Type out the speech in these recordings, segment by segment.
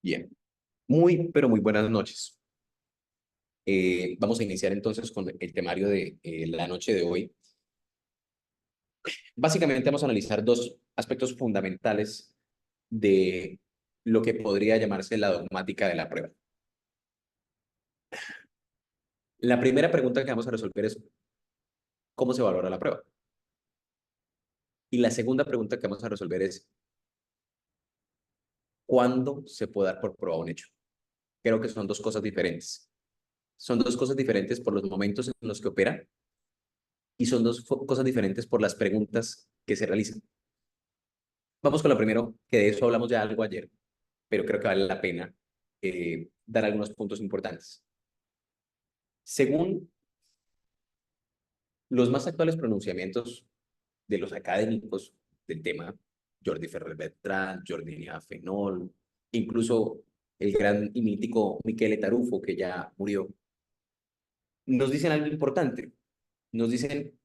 Bien, muy, pero muy buenas noches. Vamos a iniciar entonces con el temario de la noche de hoy. Básicamente vamos a analizar dos aspectos fundamentales de lo que podría llamarse la dogmática de la prueba. La primera pregunta que vamos a resolver es ¿cómo se valora la prueba? Y la segunda pregunta que vamos a resolver es ¿cuándo se puede dar por probado un hecho? Creo que son dos cosas diferentes. Son dos cosas diferentes por los momentos en los que opera y son dos cosas diferentes por las preguntas que se realizan. Vamos con lo primero, que de eso hablamos ya algo ayer, pero creo que vale la pena dar algunos puntos importantes. Según los más actuales pronunciamientos de los académicos del tema, Jordi Ferrer Bertrand, Jordi Fenol, incluso el gran y mítico Michele Tarufo, que ya murió, nos dicen algo importante. Nos dicen,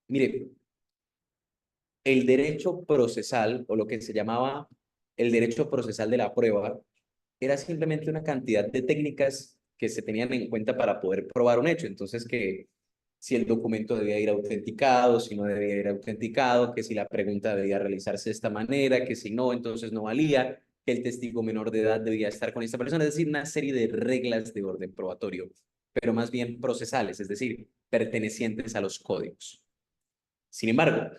mire, el derecho procesal, o lo que se llamaba el derecho procesal de la prueba, era simplemente una cantidad de técnicas que se tenían en cuenta para poder probar un hecho. Entonces, que si el documento debía ir autenticado, si no debía ir autenticado, que si la pregunta debía realizarse de esta manera, que si no, entonces no valía, que el testigo menor de edad debía estar con esta persona, es decir, una serie de reglas de orden probatorio, pero más bien procesales, es decir, pertenecientes a los códigos. Sin embargo,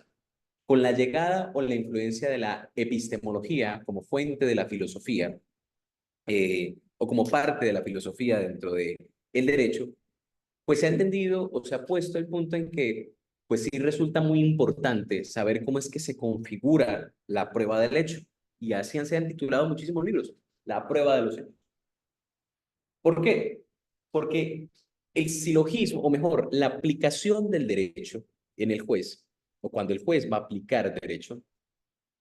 con la llegada o la influencia de la epistemología como fuente de la filosofía, o como parte de la filosofía dentro de el derecho, pues se ha entendido o se ha puesto el punto en que, pues sí resulta muy importante saber cómo es que se configura la prueba del hecho. Y así se han titulado muchísimos libros, la prueba de los hechos. ¿Por qué? Porque el silogismo, o mejor, la aplicación del derecho en el juez, o cuando el juez va a aplicar derecho,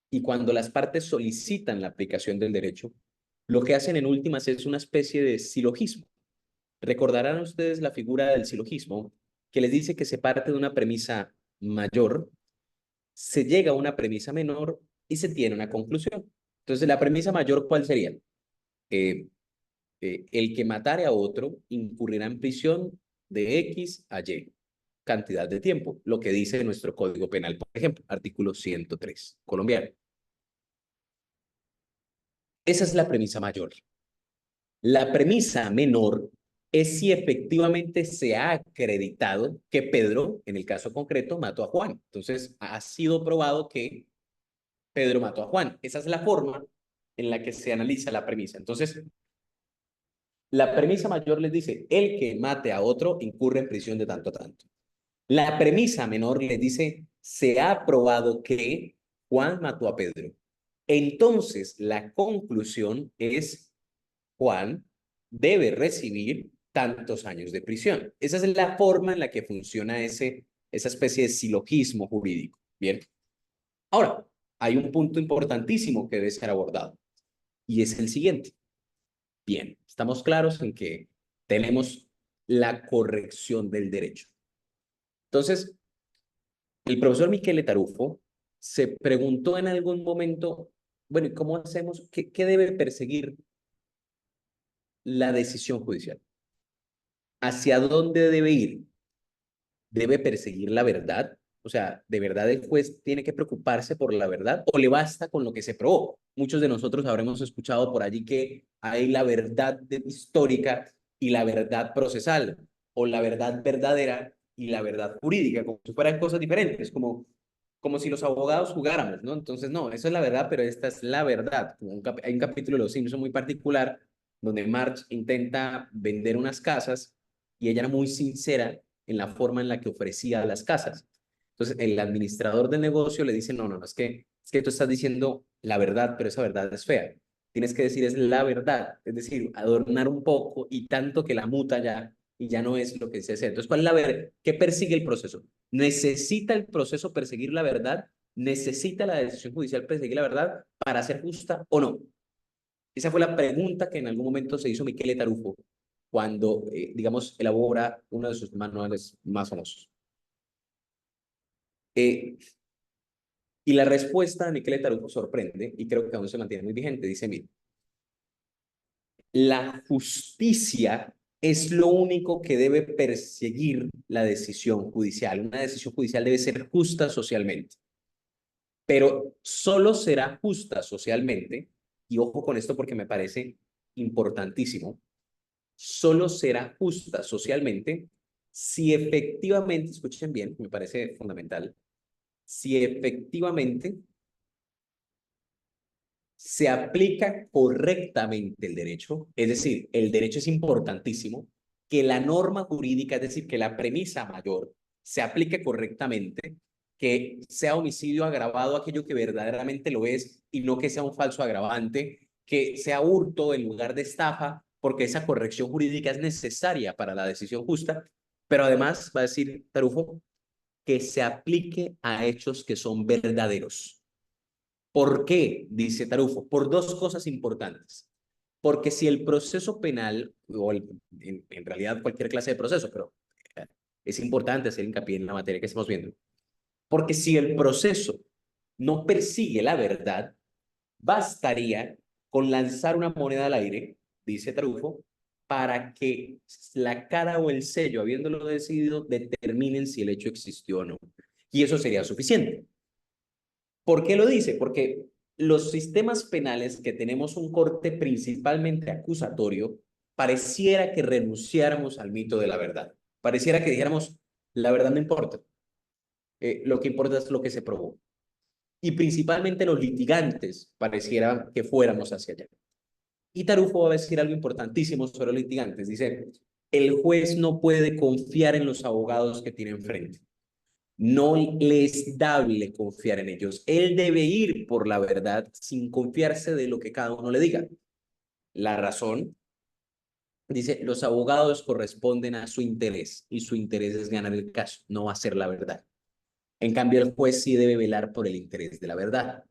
y cuando las partes solicitan la aplicación del derecho, lo que hacen en últimas es una especie de silogismo. Recordarán ustedes la figura del silogismo, que les dice que se parte de una premisa mayor, se llega a una premisa menor y se tiene una conclusión. Entonces, la premisa mayor, ¿cuál sería? Eh, el que matare a otro incurrirá en prisión de X a Y cantidad de tiempo, lo que dice nuestro Código Penal, por ejemplo, artículo 103 colombiano. Esa es la premisa mayor. La premisa menor es si efectivamente se ha acreditado que Pedro, en el caso concreto, mató a Juan. Entonces, ha sido probado que Pedro mató a Juan. Esa es la forma en la que se analiza la premisa. Entonces, la premisa mayor les dice, el que mate a otro incurre en prisión de tanto a tanto. La premisa menor les dice, se ha probado que Juan mató a Pedro. Entonces, la conclusión es Juan debe recibir tantos años de prisión. Esa es la forma en la que funciona esa especie de silogismo jurídico. Bien. Ahora, hay un punto importantísimo que debe ser abordado y es el siguiente. Bien, estamos claros en que tenemos la corrección del derecho. Entonces, el profesor Michele Tarufo se preguntó en algún momento, bueno, ¿y cómo hacemos? ¿Qué debe perseguir la decisión judicial? ¿Hacia dónde debe ir? ¿Debe perseguir la verdad? O sea, ¿de verdad el juez tiene que preocuparse por la verdad o le basta con lo que se probó? Muchos de nosotros habremos escuchado por allí que hay la verdad histórica y la verdad procesal, o la verdad verdadera y la verdad jurídica, como si fueran cosas diferentes, como si los abogados jugáramos, ¿no? Entonces, no, eso es la verdad, pero esta es la verdad. Hay un capítulo de Los Simpson muy particular donde Marge intenta vender unas casas y ella era muy sincera en la forma en la que ofrecía las casas. Entonces, el administrador del negocio le dice, no, no, no, es que tú estás diciendo la verdad, pero esa verdad es fea. Tienes que decir es la verdad, es decir, adornar un poco y tanto que la muta ya y ya no es lo que se hace. Entonces, ¿cuál es la verdad? ¿Qué persigue el proceso? ¿Necesita el proceso perseguir la verdad? ¿Necesita la decisión judicial perseguir la verdad para ser justa o no? Esa fue la pregunta que en algún momento se hizo Michele Tarufo cuando, digamos, elabora uno de sus manuales más famosos. Eh, y la respuesta de Michele Tarufo sorprende y creo que aún se mantiene muy vigente. Dice, mire, La justicia es lo único que debe perseguir la decisión judicial. Una decisión judicial debe ser justa socialmente, pero solo será justa socialmente, y ojo con esto porque me parece importantísimo, solo será justa socialmente si efectivamente, escuchen bien, me parece fundamental, si efectivamente se aplica correctamente el derecho, es decir, el derecho es importantísimo, que la norma jurídica, es decir, que la premisa mayor se aplique correctamente, que sea homicidio agravado aquello que verdaderamente lo es y no que sea un falso agravante, que sea hurto en lugar de estafa, porque esa corrección jurídica es necesaria para la decisión justa, pero además, va a decir Tarufo, que se aplique a hechos que son verdaderos. ¿Por qué? Dice Tarufo, por dos cosas importantes. Porque si el proceso penal, o en realidad cualquier clase de proceso, pero es importante hacer hincapié en la materia que estamos viendo, porque si el proceso no persigue la verdad, bastaría con lanzar una moneda al aire, dice Tarufo, para que la cara o el sello, habiéndolo decidido, determinen si el hecho existió o no. Y eso sería suficiente. ¿Por qué lo dice? Porque los sistemas penales que tenemos un corte principalmente acusatorio, pareciera que renunciáramos al mito de la verdad. Pareciera que dijéramos, la verdad no importa. Lo que importa es lo que se probó. Y principalmente los litigantes pareciera que fuéramos hacia allá. Y Tarufo va a decir algo importantísimo sobre los litigantes. Dice, el juez no puede confiar en los abogados que tiene enfrente. No le es dable confiar en ellos. Él debe ir por la verdad sin confiarse de lo que cada uno le diga. La razón, dice, los abogados corresponden a su interés y su interés es ganar el caso, no hacer la verdad. En cambio, el juez sí debe velar por el interés de la verdad.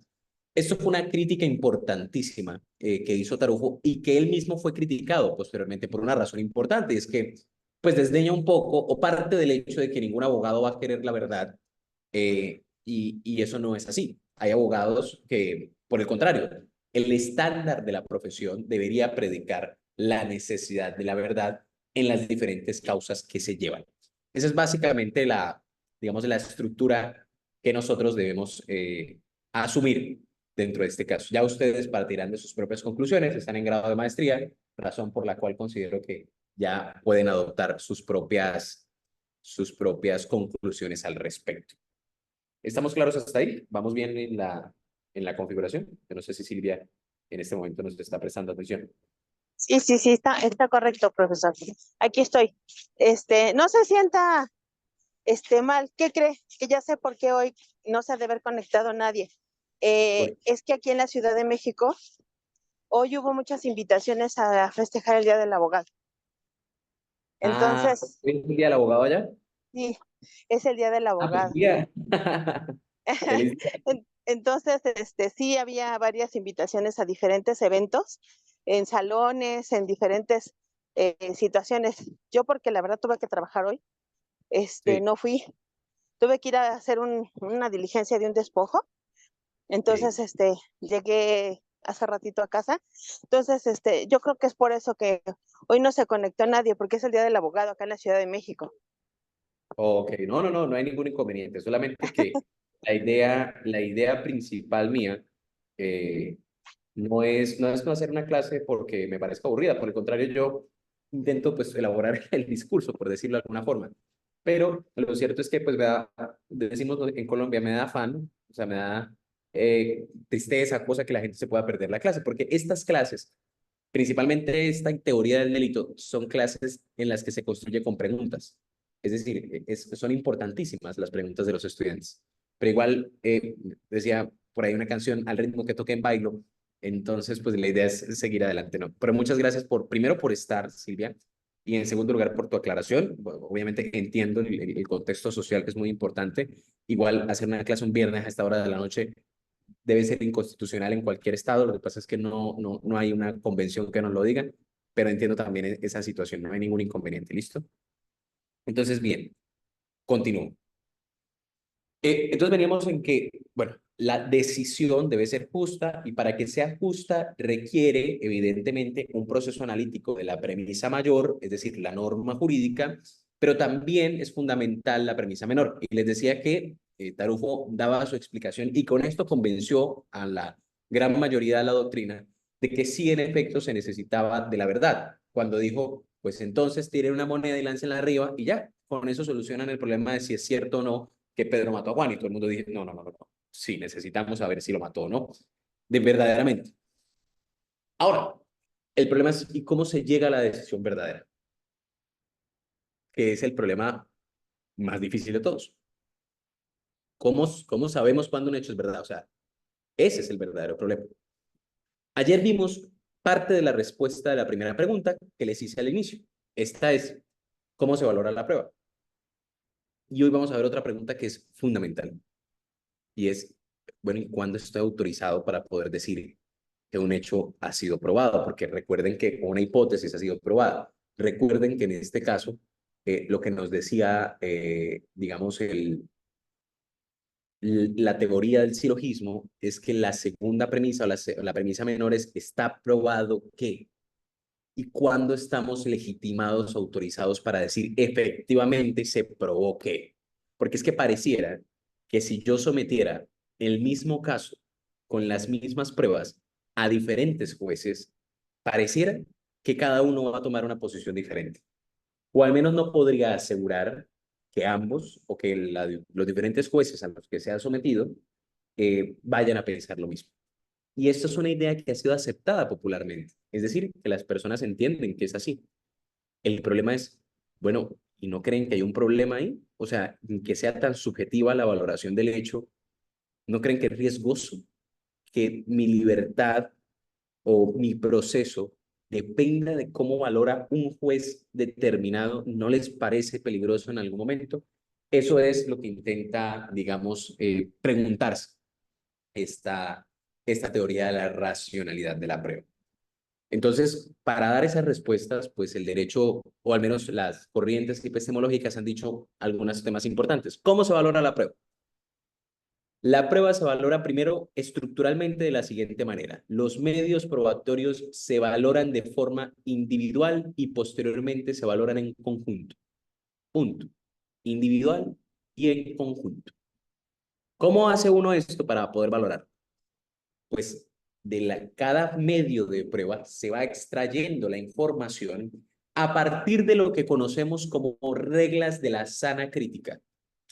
Esto fue una crítica importantísima que hizo Tarujo y que él mismo fue criticado posteriormente por una razón importante, y es que pues desdeña un poco o parte del hecho de que ningún abogado va a querer la verdad y eso no es así. Hay abogados que, por el contrario, el estándar de la profesión debería predicar la necesidad de la verdad en las diferentes causas que se llevan. Esa es básicamente la, digamos, la estructura que nosotros debemos asumir dentro de este caso. Ya ustedes partirán de sus propias conclusiones, están en grado de maestría, razón por la cual considero que ya pueden adoptar sus propias conclusiones al respecto. ¿Estamos claros hasta ahí? ¿Vamos bien en la configuración? Yo no sé si Silvia en este momento nos está prestando atención. Sí, sí, sí, está correcto, profesor. Aquí estoy. No se sienta, mal. ¿Qué cree? Que ya sé por qué hoy no se ha de haber conectado nadie. Por- Es que aquí en la Ciudad de México, hoy hubo muchas invitaciones a festejar el Día del Abogado. Ah, Entonces, ¿hoy es el día del abogado allá? sí, es el Día del Ah, feliz Abogado. día. Feliz día. Entonces, sí había varias invitaciones a diferentes eventos, en salones, en diferentes situaciones. Yo, porque la verdad tuve que trabajar hoy, Sí, no fui, tuve que ir a hacer una diligencia de un despojo. sí. Entonces, llegué hace ratito a casa. Entonces, yo creo que es por eso que hoy no se conectó nadie, porque es el Día del Abogado acá en la Ciudad de México. Ok, no, no, no, no hay ningún inconveniente. Solamente que la idea principal mía eh, no es no hacer una clase porque me parezca aburrida. Por el contrario, yo intento pues elaborar el discurso, por decirlo de alguna forma. Pero lo cierto es que pues decimos en Colombia, me da afán, o sea, me da tristeza, cosa que la gente se pueda perder la clase, porque estas clases, principalmente esta teoría del delito, son clases en las que se construye con preguntas. Es decir, son importantísimas las preguntas de los estudiantes. Pero igual, decía por ahí una canción al ritmo que toque en bailo, entonces pues la idea es seguir adelante, ¿no? Pero muchas gracias primero por estar, Silvia, y en segundo lugar por tu aclaración. Bueno, obviamente entiendo el contexto social que es muy importante. Igual hacer una clase un viernes a esta hora de la noche debe ser inconstitucional en cualquier estado. Lo que pasa es que no hay una convención que nos lo diga, pero entiendo también esa situación. No hay ningún inconveniente. ¿Listo? Entonces, bien, continúo. Entonces veníamos en que, bueno, la decisión debe ser justa y para que sea justa requiere evidentemente un proceso analítico de la premisa mayor, es decir, la norma jurídica, pero también es fundamental la premisa menor. Y les decía que Tarufo daba su explicación y con esto convenció a la gran mayoría de la doctrina de que sí en efecto se necesitaba de la verdad. Cuando dijo, pues entonces tiren una moneda y láncenla arriba y ya, con eso solucionan el problema de si es cierto o no que Pedro mató a Juan y todo el mundo dice, no, no, no, no, no. Sí, necesitamos saber si lo mató o no, de verdaderamente. Ahora, el problema es, ¿y cómo se llega a la decisión verdadera? Que es el problema más difícil de todos. ¿Cómo sabemos cuándo un hecho es verdad? O sea, ese es el verdadero problema. Ayer vimos parte de la respuesta de la primera pregunta que les hice al inicio. Esta es, ¿cómo se valora la prueba? Y hoy vamos a ver otra pregunta que es fundamental. Y es, bueno, ¿y cuándo estoy autorizado para poder decir que un hecho ha sido probado? Porque recuerden que una hipótesis ha sido probada. Recuerden que en este caso, lo que nos decía, digamos, la teoría del silogismo es que la segunda premisa o la premisa menor es está probado que. ¿Y cuándo estamos legitimados, autorizados para decir efectivamente se probó que? Porque es que pareciera que si yo sometiera el mismo caso con las mismas pruebas a diferentes jueces, pareciera que cada uno va a tomar una posición diferente. O al menos no podría asegurar que ambos o que los diferentes jueces a los que se ha sometido vayan a pensar lo mismo. Y esto es una idea que ha sido aceptada popularmente. Es decir, que las personas entienden que es así. El problema es, bueno, ¿y no creen que hay un problema ahí? O sea, que sea tan subjetiva la valoración del hecho, ¿no creen que es riesgoso que mi libertad o mi proceso dependa de cómo valora un juez determinado? ¿No les parece peligroso en algún momento? Eso es lo que intenta, digamos, preguntarse esta, esta teoría de la racionalidad de la prueba. Entonces, para dar esas respuestas, pues el derecho, o al menos las corrientes epistemológicas han dicho algunos temas importantes. ¿Cómo se valora la prueba? La prueba se valora primero estructuralmente de la siguiente manera. Los medios probatorios se valoran de forma individual y posteriormente se valoran en conjunto. Punto. Individual y en conjunto. ¿Cómo hace uno esto para poder valorar? Pues cada medio de prueba se va extrayendo la información a partir de lo que conocemos como reglas de la sana crítica,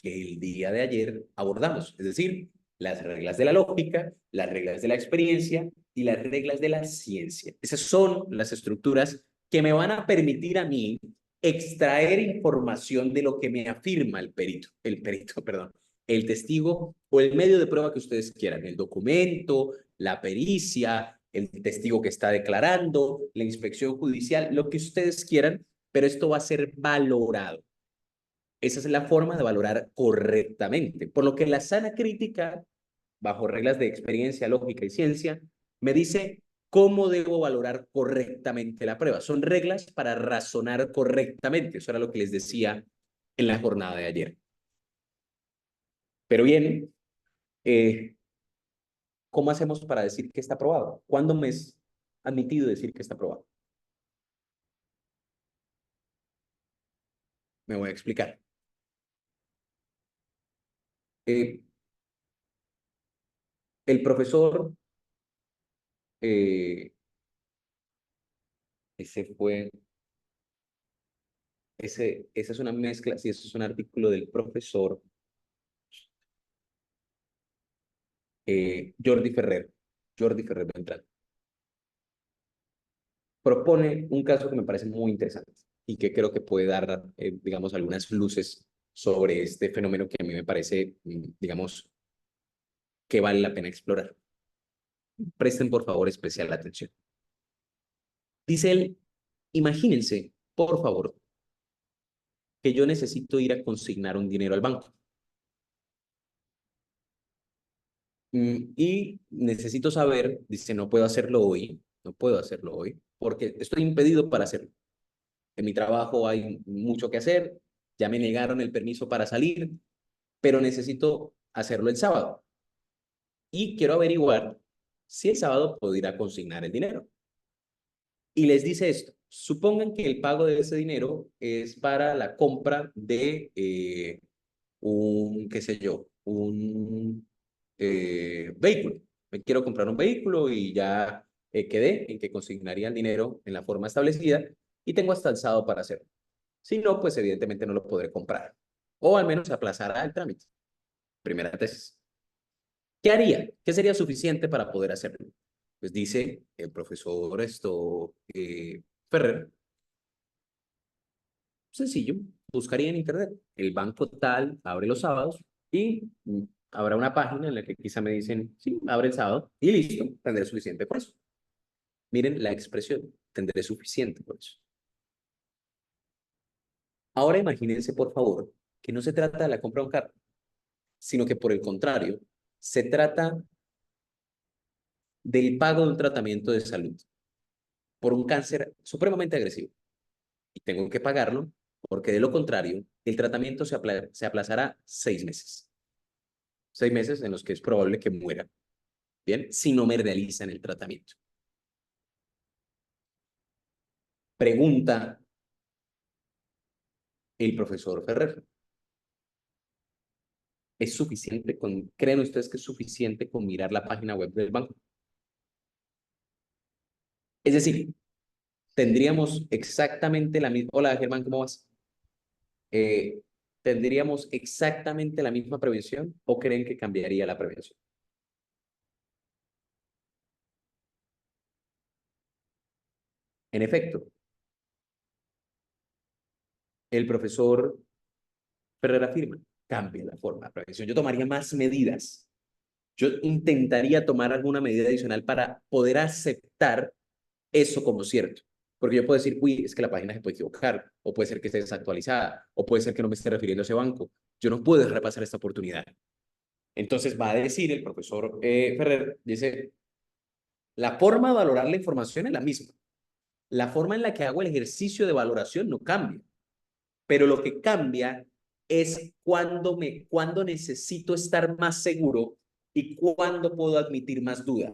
que el día de ayer abordamos, es decir, las reglas de la lógica, las reglas de la experiencia y las reglas de la ciencia. Esas son las estructuras que me van a permitir a mí extraer información de lo que me afirma perdón, el testigo o el medio de prueba que ustedes quieran, el documento, la pericia, el testigo que está declarando, la inspección judicial, lo que ustedes quieran, pero esto va a ser valorado. Esa es la forma de valorar correctamente. Por lo que la sana crítica, bajo reglas de experiencia, lógica y ciencia, me dice cómo debo valorar correctamente la prueba. Son reglas para razonar correctamente. Eso era lo que les decía en la jornada de ayer. Pero bien, ¿cómo hacemos para decir que está aprobado? ¿Cuándo me es admitido decir que está aprobado? Me voy a explicar. Eh, el profesor, eh, ese fue, esa es una mezcla, sí, ese es un artículo del profesor Jordi Ferrer Beltrán. Propone un caso que me parece muy interesante y que creo que puede dar, digamos, algunas luces sobre este fenómeno que a mí me parece, digamos, que vale la pena explorar. Presten, por favor, especial atención. Dice él, imagínense, por favor, que yo necesito ir a consignar un dinero al banco. Y necesito saber, dice, no puedo hacerlo hoy, no puedo hacerlo hoy, porque estoy impedido para hacerlo. En mi trabajo hay mucho que hacer, ya me negaron el permiso para salir, pero necesito hacerlo el sábado. Y quiero averiguar si el sábado puedo ir a consignar el dinero. Y les dice esto, supongan que el pago de ese dinero es para la compra de qué sé yo, un vehículo. Me quiero comprar un vehículo y ya quedé en que consignaría el dinero en la forma establecida y tengo hasta el sábado para hacerlo. Si no, pues evidentemente no lo podré comprar. O al menos aplazará el trámite. Primera tesis. ¿Qué haría? ¿Qué sería suficiente para poder hacerlo? Pues dice el profesor Ferrer, sencillo, buscaría en internet. El banco tal abre los sábados y habrá una página en la que quizá me dicen, sí, abre el sábado y listo, tendré suficiente por eso. Miren la expresión, tendré suficiente por eso. Ahora imagínense, por favor, que no se trata de la compra de un carro, sino que por el contrario, se trata del pago de un tratamiento de salud por un cáncer supremamente agresivo. Y tengo que pagarlo porque de lo contrario, el tratamiento se aplazará 6 meses. 6 meses en los que es probable que muera, ¿bien? Si no me realizan el tratamiento. Pregunta el profesor Ferrer. ¿Es suficiente creen ustedes que es suficiente con mirar la página web del banco? Es decir, tendríamos exactamente la misma... Hola, Germán, ¿cómo vas? Eh, ¿Tendríamos exactamente la misma prevención o creen que cambiaría la prevención? En efecto, el profesor Ferrer afirma, cambia la forma de prevención. Yo tomaría más medidas. Yo intentaría tomar alguna medida adicional para poder aceptar eso como cierto. Porque yo puedo decir, uy, es que la página se puede equivocar, o puede ser que esté desactualizada, o puede ser que no me esté refiriendo a ese banco. Yo no puedo repasar esta oportunidad. Entonces va a decir el profesor Ferrer, dice, la forma de valorar la información es la misma. La forma en la que hago el ejercicio de valoración no cambia, pero lo que cambia es cuando necesito estar más seguro y cuándo puedo admitir más duda.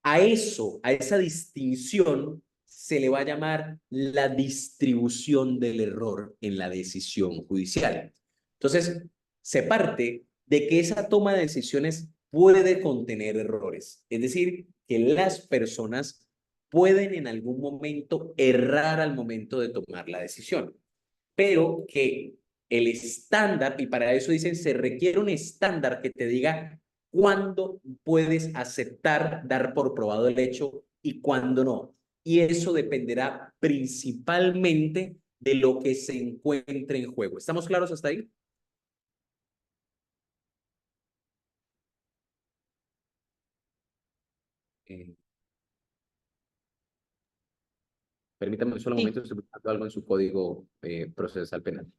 A eso, a esa distinción, se le va a llamar la distribución del error en la decisión judicial. Entonces, se parte de que esa toma de decisiones puede contener errores, es decir, que las personas pueden en algún momento errar al momento de tomar la decisión, pero que el estándar, y para eso dicen, se requiere un estándar que te diga cuándo puedes aceptar, dar por probado el hecho y cuándo no. Y eso dependerá principalmente de lo que se encuentre en juego. ¿Estamos claros hasta ahí? Eh, Permítame un solo Sí. momento, estoy buscando algo en su código procesal penal.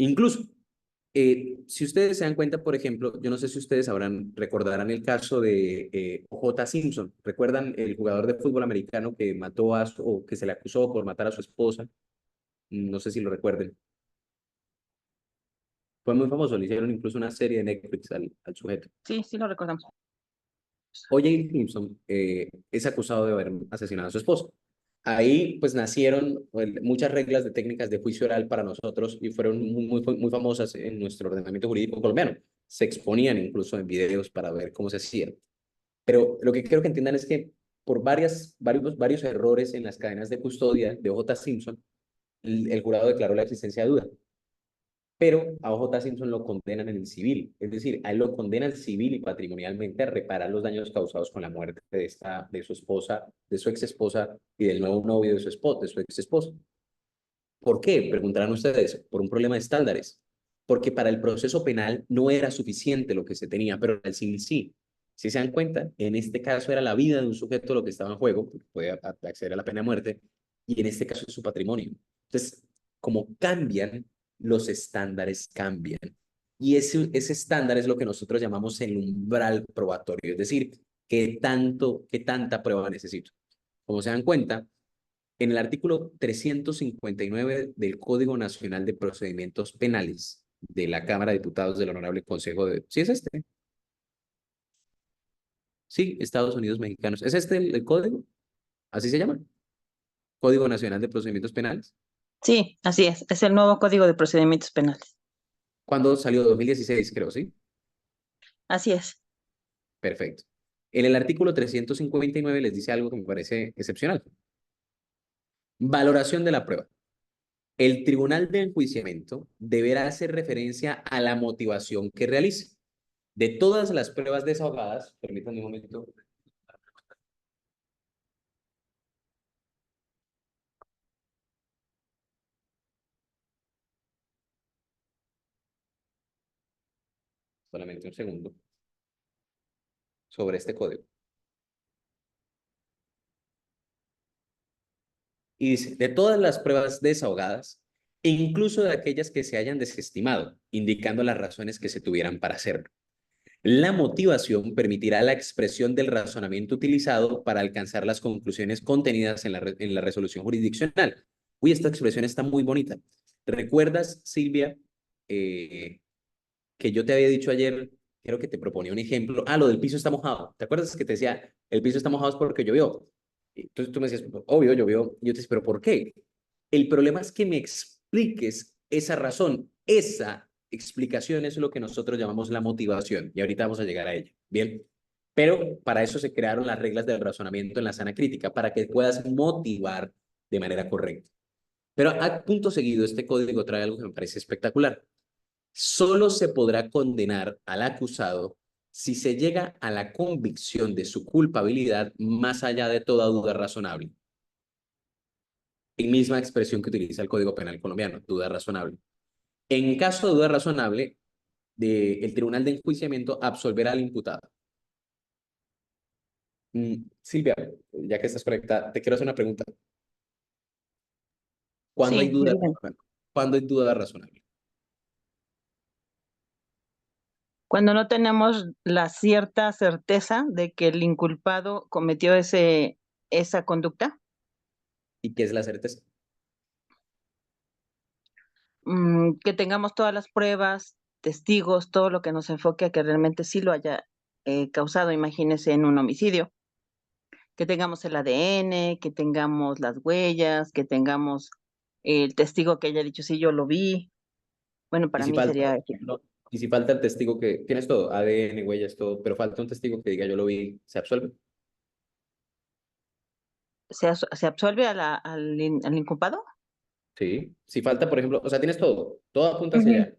Incluso, si ustedes se dan cuenta, por ejemplo, yo no sé si ustedes recordarán el caso de O.J. Simpson. ¿Recuerdan el jugador de fútbol americano que mató o que se le acusó por matar a su esposa? No sé si lo recuerden. Fue muy famoso, le hicieron incluso una serie de Netflix al sujeto. Sí, sí lo recordamos. O.J. Simpson es acusado de haber asesinado a su esposa. Ahí pues nacieron muchas reglas de técnicas de juicio oral para nosotros y fueron muy famosas en nuestro ordenamiento jurídico colombiano. Se exponían incluso en videos para ver cómo se hacían. Pero lo que quiero que entiendan es que por varios errores en las cadenas de custodia de O.J. Simpson, el jurado declaró la existencia de duda. Pero a O.J. Simpson lo condenan en el civil, es decir, a él lo condenan civil y patrimonialmente a reparar los daños causados con la muerte de su esposa, de su ex esposa y del nuevo novio de su ex esposa. ¿Por qué? Preguntarán ustedes, por un problema de estándares. Porque para el proceso penal no era suficiente lo que se tenía, pero para el civil sí. Si se dan cuenta, en este caso era la vida de un sujeto lo que estaba en juego, porque puede acceder a la pena de muerte, y en este caso es su patrimonio. Entonces, como cambian, los estándares cambian. Y ese estándar es lo que nosotros llamamos el umbral probatorio. Es decir, qué tanta prueba necesito. Como se dan cuenta, en el artículo 359 del Código Nacional de Procedimientos Penales de la Cámara de Diputados del Honorable Consejo de... ¿Sí es este? Sí, Estados Unidos Mexicanos. ¿Es este el código? ¿Así se llama? Código Nacional de Procedimientos Penales. Sí, así es el nuevo Código de Procedimientos Penales. ¿Cuándo salió? 2016, creo, ¿sí? Así es. Perfecto. En el artículo 359 les dice algo que me parece excepcional. Valoración de la prueba. El tribunal de enjuiciamiento deberá hacer referencia a la motivación que realice. De todas las pruebas desahogadas, permítanme un momento. Solamente un segundo. Sobre este código. Y dice, de todas las pruebas desahogadas, e incluso de aquellas que se hayan desestimado, indicando las razones que se tuvieran para hacerlo. La motivación permitirá la expresión del razonamiento utilizado para alcanzar las conclusiones contenidas en la resolución jurisdiccional. Uy, esta expresión está muy bonita. ¿Recuerdas, Silvia, que yo te había dicho ayer, creo que te proponía un ejemplo? Ah, lo del piso está mojado. ¿Te acuerdas que te decía, el piso está mojado es porque llovió? Entonces tú me decías, obvio, llovió. Y yo te decía, ¿pero por qué? El problema es que me expliques esa razón. Esa explicación es lo que nosotros llamamos la motivación. Y ahorita vamos a llegar a ella. Bien. Pero para eso se crearon las reglas del razonamiento en la sana crítica, para que puedas motivar de manera correcta. Pero a punto seguido, este código trae algo que me parece espectacular. Solo se podrá condenar al acusado si se llega a la convicción de su culpabilidad más allá de toda duda razonable. Y misma expresión que utiliza el Código Penal colombiano, duda razonable. En caso de duda razonable, el Tribunal de Enjuiciamiento absolverá al imputado. Silvia, ya que estás conectada, te quiero hacer una pregunta. ¿Cuándo hay Sí, duda dígame. razonable? ¿Cuándo hay duda razonable? Cuando no tenemos la cierta certeza de que el inculpado cometió esa conducta, ¿Y qué es la certeza? que tengamos todas las pruebas, testigos, todo lo que nos enfoque a que realmente sí lo haya causado, imagínese en un homicidio, que tengamos el ADN, que tengamos las huellas, que tengamos el testigo que haya dicho, sí, yo lo vi. Bueno, Y para si mí falta, sería, ¿no? Y si falta el testigo que tienes todo, ADN, huellas, todo, pero falta un testigo que diga yo lo vi, ¿se absuelve? se absuelve al inculpado. Sí. Si falta, por ejemplo, o sea, tienes todo apunta hacia Ujú. allá.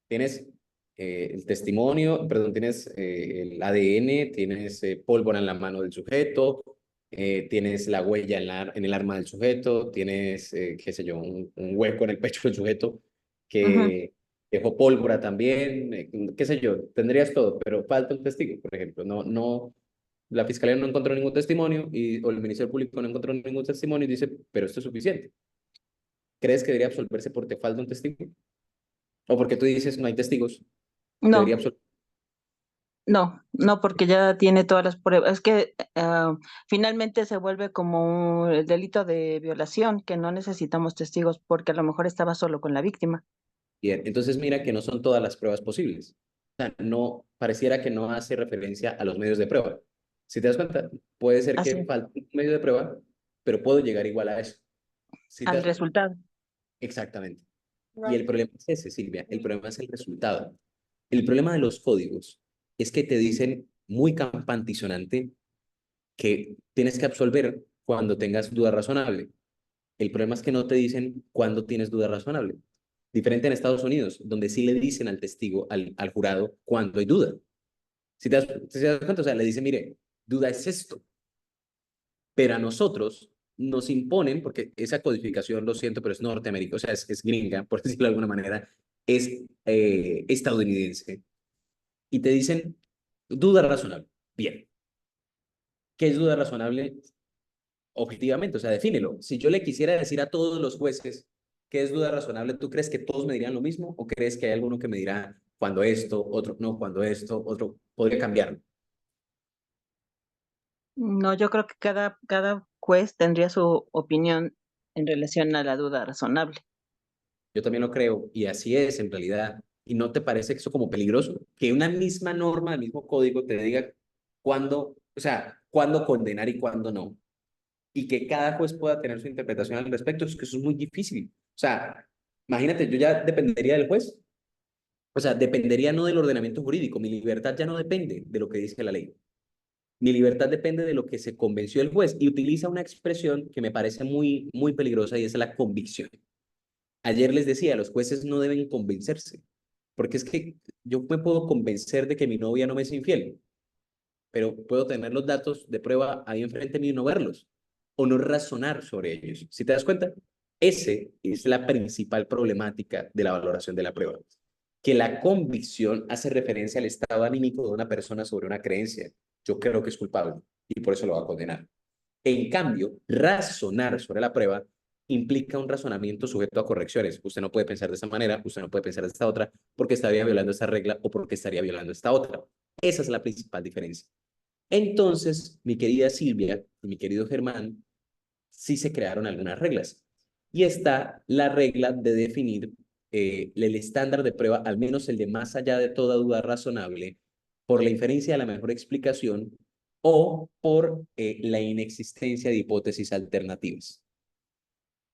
Tienes el testimonio, perdón, tienes el ADN, tienes pólvora en la mano del sujeto, tienes la huella en el arma del sujeto, tienes, qué sé yo, un hueco en el pecho del sujeto Ujú. que dejó pólvora también, qué sé yo, tendrías todo, pero falta un testigo, por ejemplo. La fiscalía no encontró ningún testimonio o el Ministerio Público no encontró ningún testimonio y dice, pero esto es suficiente. ¿Crees que debería absolverse porque falta un testigo? O porque tú dices no hay testigos, debería No, absolverse. no, porque ya tiene todas las pruebas. Es que finalmente se vuelve como el delito de violación, que no necesitamos testigos porque a lo mejor estaba solo con la víctima. Bien, entonces mira que no son todas las pruebas posibles. O sea, no, pareciera que no hace referencia a los medios de prueba. Si te das cuenta, puede ser Así, que falte un medio de prueba, pero puedo llegar igual a eso. Si te al das cuenta, resultado. exactamente. Y el problema es ese, Silvia, el problema es el resultado. El problema de los códigos es que te dicen muy campante y sonante que tienes que absolver cuando tengas duda razonable. El problema es que no te dicen cuándo tienes duda razonable. Diferente en Estados Unidos, donde sí le dicen al testigo, al jurado, cuándo hay duda. Si te das cuenta, o sea, le dicen, mire, duda es esto. Pero a nosotros nos imponen, porque esa codificación, lo siento, pero es norteamericana, o sea, es gringa, por decirlo de alguna manera, es estadounidense. Y te dicen, duda razonable. Bien. ¿Qué es duda razonable? Objetivamente, o sea, defínelo. Si yo le quisiera decir a todos los jueces qué es duda razonable, ¿tú crees que todos me dirían lo mismo o crees que hay alguno que me dirá cuando esto, otro no, cuando esto, otro podría cambiarlo? No, yo creo que cada juez tendría su opinión en relación a la duda razonable. Yo también lo creo, y así es en realidad. ¿Y no te parece eso como peligroso? Que una misma norma, el mismo código te diga cuándo, o sea, cuándo condenar y cuándo no. Y que cada juez pueda tener su interpretación al respecto, es que eso es muy difícil. O sea, imagínate, yo ya dependería del juez. O sea, dependería no del ordenamiento jurídico. Mi libertad ya no depende de lo que dice la ley. Mi libertad depende de lo que se convenció el juez. Y utiliza una expresión que me parece muy, muy peligrosa y es la convicción. Ayer les decía, los jueces no deben convencerse, porque es que yo me puedo convencer de que mi novia no me es infiel, pero puedo tener los datos de prueba ahí enfrente mío y no verlos, o no razonar sobre ellos. Si te das cuenta, ese es la principal problemática de la valoración de la prueba, que la convicción hace referencia al estado anímico de una persona sobre una creencia. Yo creo que es culpable y por eso lo va a condenar. En cambio, razonar sobre la prueba implica un razonamiento sujeto a correcciones. Usted no puede pensar de esa manera, usted no puede pensar de esta otra, porque estaría violando esta regla o porque estaría violando esta otra. Esa es la principal diferencia. Entonces, mi querida Silvia y mi querido Germán, sí se crearon algunas reglas. Y está la regla de definir el estándar de prueba, al menos el de más allá de toda duda razonable, por la inferencia de la mejor explicación o por la inexistencia de hipótesis alternativas.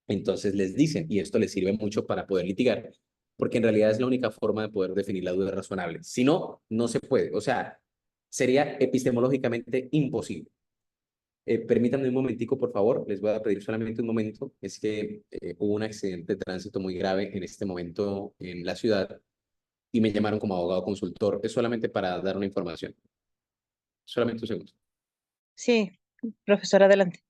Entonces les dicen, y esto les sirve mucho para poder litigar, porque en realidad es la única forma de poder definir la duda razonable. Si no, no se puede. O sea, sería epistemológicamente imposible. Permítanme un momentico, por favor. Les voy a pedir solamente un momento. Es que hubo un accidente de tránsito muy grave en este momento en la ciudad y me llamaron como abogado consultor. Es solamente para dar una información. Solamente un segundo. Sí, profesor, adelante.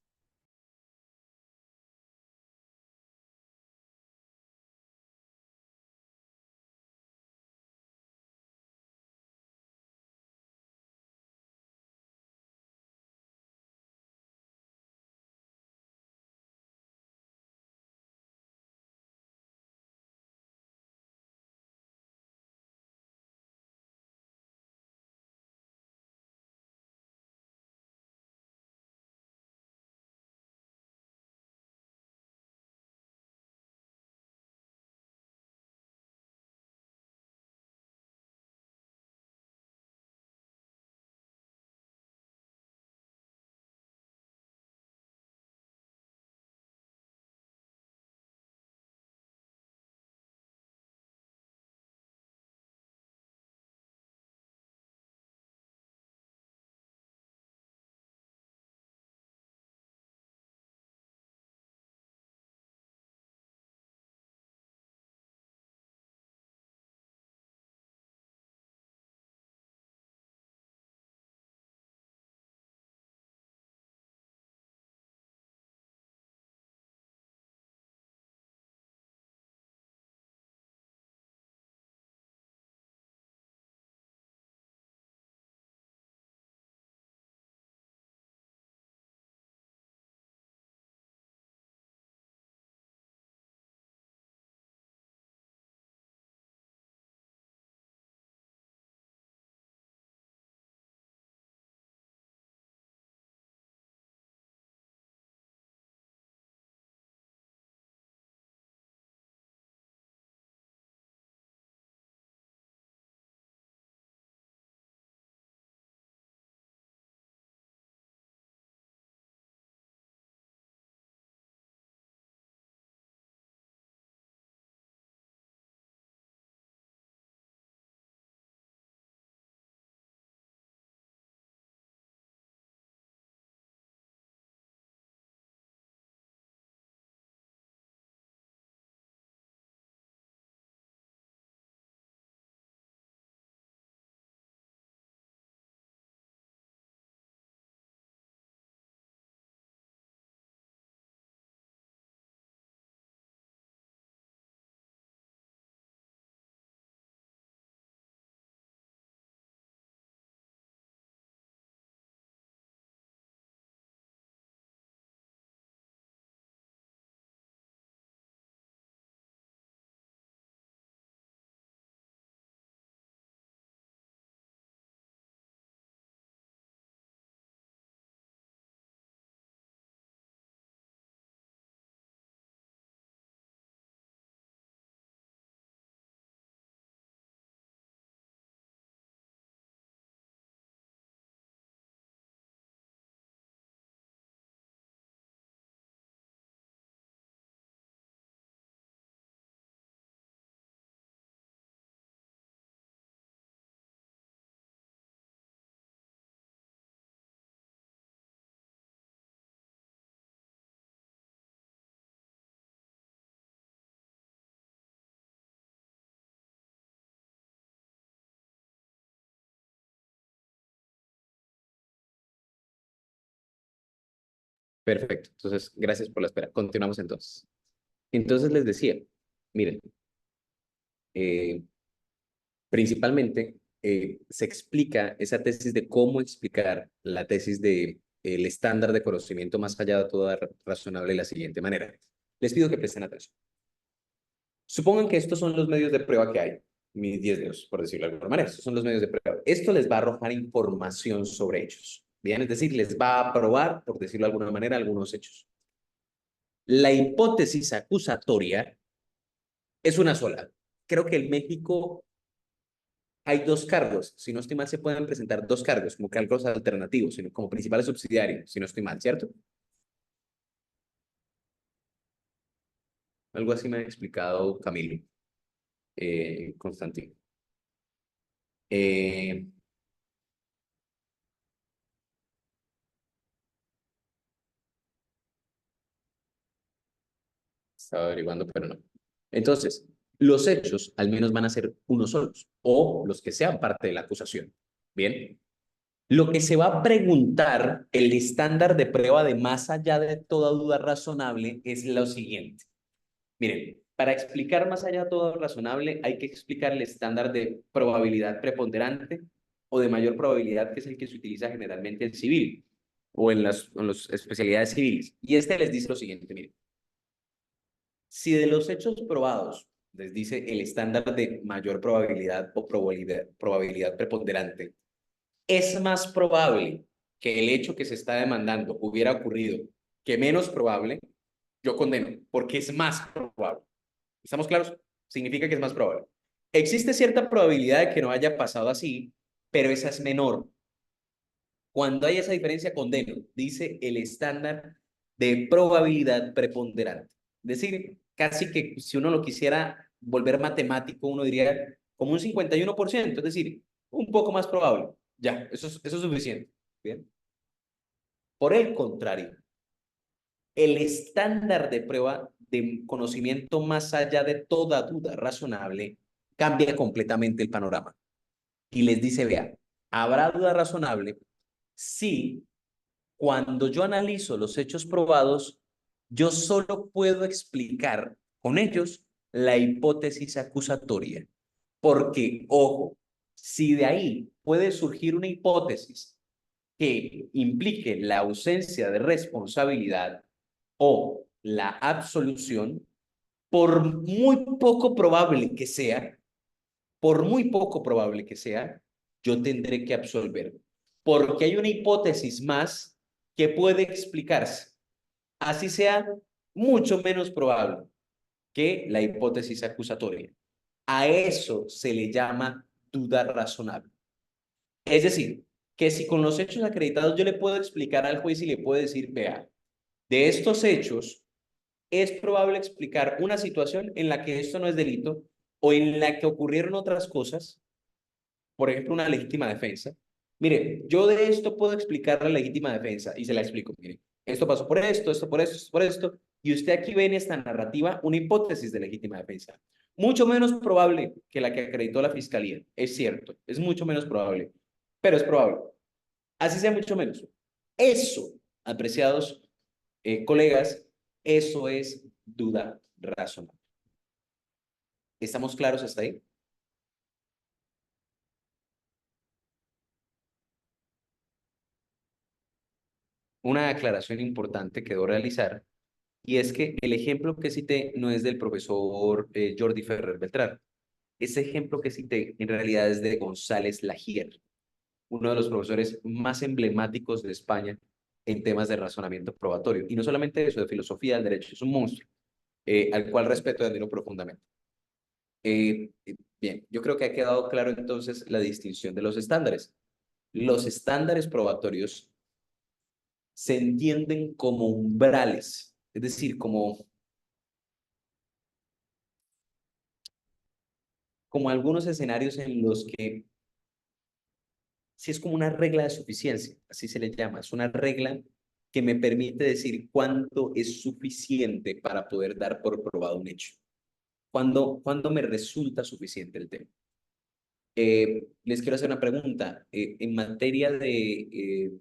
Perfecto. Entonces, gracias por la espera. Continuamos entonces. Entonces les decía, miren, eh, principalmente se explica esa tesis de cómo explicar la tesis de el estándar de conocimiento más allá de toda razonable de la siguiente manera. Les pido que presten atención. Supongan que estos son los medios de prueba que hay, mis 10 dedos, por decirlo de alguna manera. Estos son los medios de prueba. Esto les va a arrojar información sobre hechos. Bien, es decir, les va a probar, por decirlo de alguna manera, algunos hechos. La hipótesis acusatoria es una sola. Creo que en México hay dos cargos. Si no estoy mal, se pueden presentar dos cargos como cargos alternativos, sino como principales subsidiarios, si no estoy mal, ¿cierto? Algo así me ha explicado Camilo Constantino. Eh, Estaba averiguando, pero no. Entonces, los hechos al menos van a ser unos solos, o los que sean parte de la acusación. Bien. Lo que se va a preguntar, el estándar de prueba de más allá de toda duda razonable, es lo siguiente. Miren, para explicar más allá de todo razonable, hay que explicar el estándar de probabilidad preponderante o de mayor probabilidad, que es el que se utiliza generalmente en civil o en las especialidades civiles. Y este les dice lo siguiente, miren. Si de los hechos probados les dice el estándar de mayor probabilidad o probabilidad preponderante, es más probable que el hecho que se está demandando hubiera ocurrido que menos probable, yo condeno, porque es más probable. ¿Estamos claros? Significa que es más probable. Existe cierta probabilidad de que no haya pasado así, pero esa es menor. Cuando hay esa diferencia, condeno, dice el estándar de probabilidad preponderante. Es decir, casi que si uno lo quisiera volver matemático, uno diría como un 51%, es decir, un poco más probable. Ya, eso es suficiente. Bien. Por el contrario, el estándar de prueba de conocimiento más allá de toda duda razonable cambia completamente el panorama. Y les dice, vea, habrá duda razonable si cuando yo analizo los hechos probados, yo solo puedo explicar con ellos la hipótesis acusatoria. Porque, ojo, si de ahí puede surgir una hipótesis que implique la ausencia de responsabilidad o la absolución, por muy poco probable que sea, por muy poco probable que sea, yo tendré que absolver. Porque hay una hipótesis más que puede explicarse, así sea mucho menos probable que la hipótesis acusatoria. A eso se le llama duda razonable. Es decir, que si con los hechos acreditados yo le puedo explicar al juez y le puedo decir, vea, de estos hechos es probable explicar una situación en la que esto no es delito o en la que ocurrieron otras cosas, por ejemplo, una legítima defensa. Mire, yo de esto puedo explicar la legítima defensa y se la explico. Mire, esto pasó por esto por esto, esto por esto, y usted aquí ve en esta narrativa una hipótesis de legítima defensa. Mucho menos probable que la que acreditó la fiscalía, es cierto, es mucho menos probable, pero es probable. Así sea mucho menos. Eso, apreciados colegas, eso es duda razonable. ¿Estamos claros hasta ahí? Una aclaración importante que debo realizar, y es que el ejemplo que cité no es del profesor Jordi Ferrer Beltrán. Ese ejemplo que cité en realidad es de González Lagier, uno de los profesores más emblemáticos de España en temas de razonamiento probatorio. Y no solamente eso, de filosofía del derecho, es un monstruo al cual respeto y admiro profundamente. Bien, yo creo que ha quedado claro entonces la distinción de los estándares. Los estándares probatorios se entienden como umbrales, es decir, como algunos escenarios en los que sí es como una regla de suficiencia, así se le llama, es una regla que me permite decir cuánto es suficiente para poder dar por probado un hecho, cuándo me resulta suficiente el tema. Les quiero hacer una pregunta. En materia de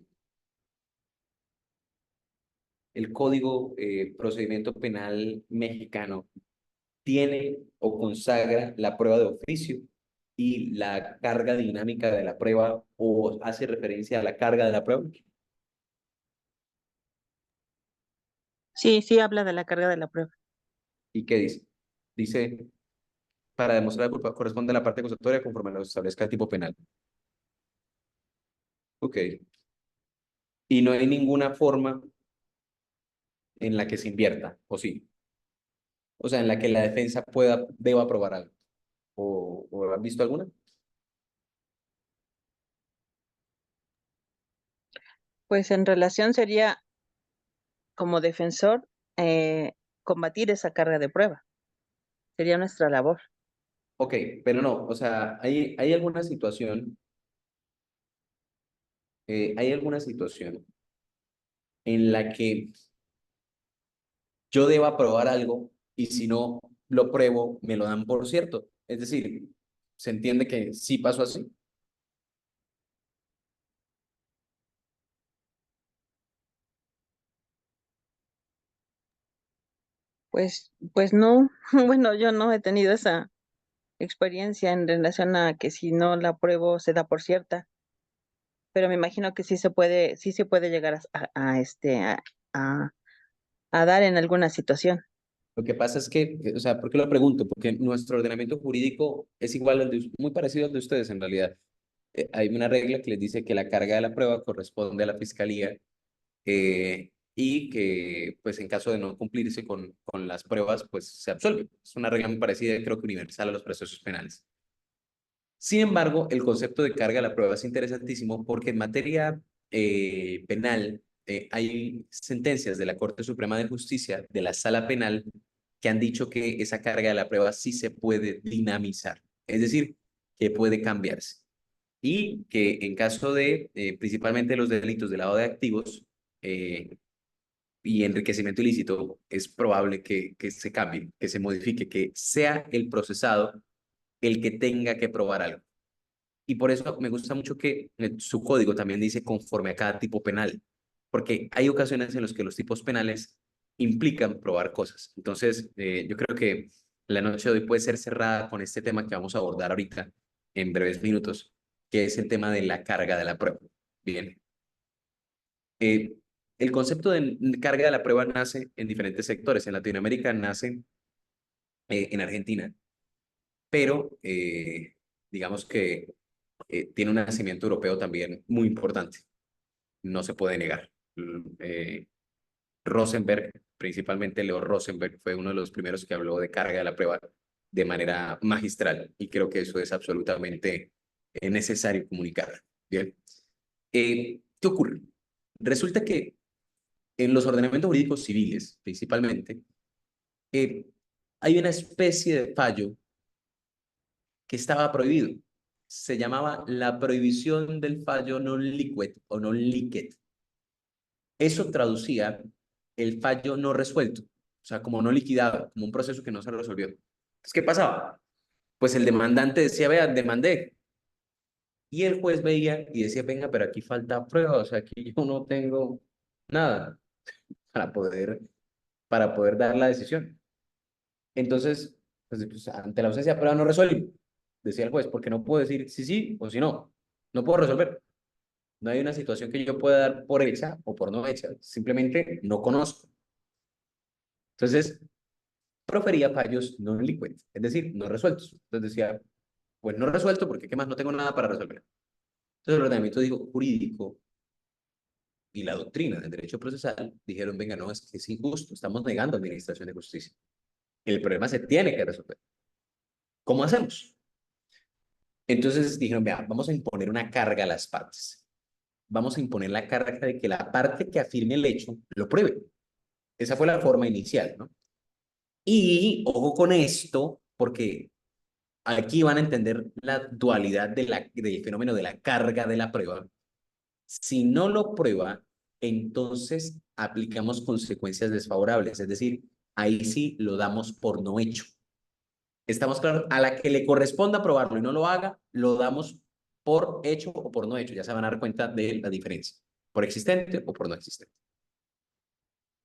el Código Procedimiento Penal mexicano tiene o consagra la prueba de oficio y la carga dinámica de la prueba o hace referencia a la carga de la prueba. Sí, sí habla de la carga de la prueba. ¿Y qué dice? Dice, para demostrar la culpa corresponde a la parte acusatoria conforme lo establezca el tipo penal. Ok. Y no hay ninguna forma en la que se invierta, ¿o sí? O sea, en la que la defensa deba probar algo. ¿O han visto alguna? Pues en relación sería como defensor combatir esa carga de prueba. Sería nuestra labor. Ok, pero no, o sea, hay hay alguna situación en la que yo deba probar algo y si no lo pruebo, me lo dan por cierto. Es decir, se entiende que sí pasó así. Pues no, bueno, yo no he tenido esa experiencia en relación a que si no la pruebo se da por cierta, pero me imagino que sí se puede llegar a, a dar en alguna situación. Lo que pasa es que, o sea, ¿por qué lo pregunto? Porque nuestro ordenamiento jurídico es igual muy parecido al de ustedes en realidad. Hay una regla que les dice que la carga de la prueba corresponde a la fiscalía y que, pues, en caso de no cumplirse con las pruebas, pues, se absuelve. Es una regla muy parecida, creo que universal a los procesos penales. Sin embargo, el concepto de carga de la prueba es interesantísimo porque en materia penal hay sentencias de la Corte Suprema de Justicia, de la Sala Penal, que han dicho que esa carga de la prueba sí se puede dinamizar, es decir, que puede cambiarse. Y que en caso de principalmente los delitos de lavado de activos y enriquecimiento ilícito, es probable que se cambie, que se modifique, que sea el procesado el que tenga que probar algo. Y por eso me gusta mucho que su código también dice conforme a cada tipo penal, porque hay ocasiones en las que los tipos penales implican probar cosas. Entonces, yo creo que la noche de hoy puede ser cerrada con este tema que vamos a abordar ahorita en breves minutos, que es el tema de la carga de la prueba. Bien. Eh, el concepto de carga de la prueba nace en diferentes sectores. En Latinoamérica nace en Argentina, pero digamos que tiene un nacimiento europeo también muy importante, no se puede negar. Rosenberg, principalmente Leo Rosenberg, fue uno de los primeros que habló de carga de la prueba de manera magistral y creo que eso es absolutamente necesario comunicar. Bien. ¿Qué ocurre? Resulta que en los ordenamientos jurídicos civiles, principalmente, eh, hay una especie de fallo que estaba prohibido. Se llamaba la prohibición del fallo non liquet o non licet. Eso traducía el fallo no resuelto, o sea, como no liquidado, como un proceso que no se resolvió. Entonces, ¿qué pasaba? Pues el demandante decía, vea, demandé. Y el juez veía y decía, venga, pero aquí falta prueba, o sea, aquí yo no tengo nada para poder dar la decisión. Entonces, pues, ante la ausencia de prueba no resuelve, decía el juez, porque no puedo decir sí, sí o si no. No puedo resolver. No hay una situación que yo pueda dar por hecha o por no hecha. Simplemente no conozco. Entonces, profería fallos no liquid, es decir, no resueltos. Entonces decía, pues no resuelto porque ¿qué más? No tengo nada para resolver. Entonces el ordenamiento jurídico y la doctrina del derecho procesal dijeron, venga, no, es que es injusto, estamos negando administración de justicia. El problema se tiene que resolver. ¿Cómo hacemos? Entonces dijeron, vea, vamos a imponer una carga a las partes. Vamos a imponer la carga de que la parte que afirme el hecho lo pruebe. Esa fue la forma inicial, ¿no? Y ojo con esto, porque aquí van a entender la dualidad del fenómeno de la carga de la prueba. Si no lo prueba, entonces aplicamos consecuencias desfavorables, es decir, ahí sí lo damos por no hecho. Estamos claros, a la que le corresponda probarlo y no lo haga, lo damos por hecho o por no hecho. Ya se van a dar cuenta de la diferencia, por existente o por no existente.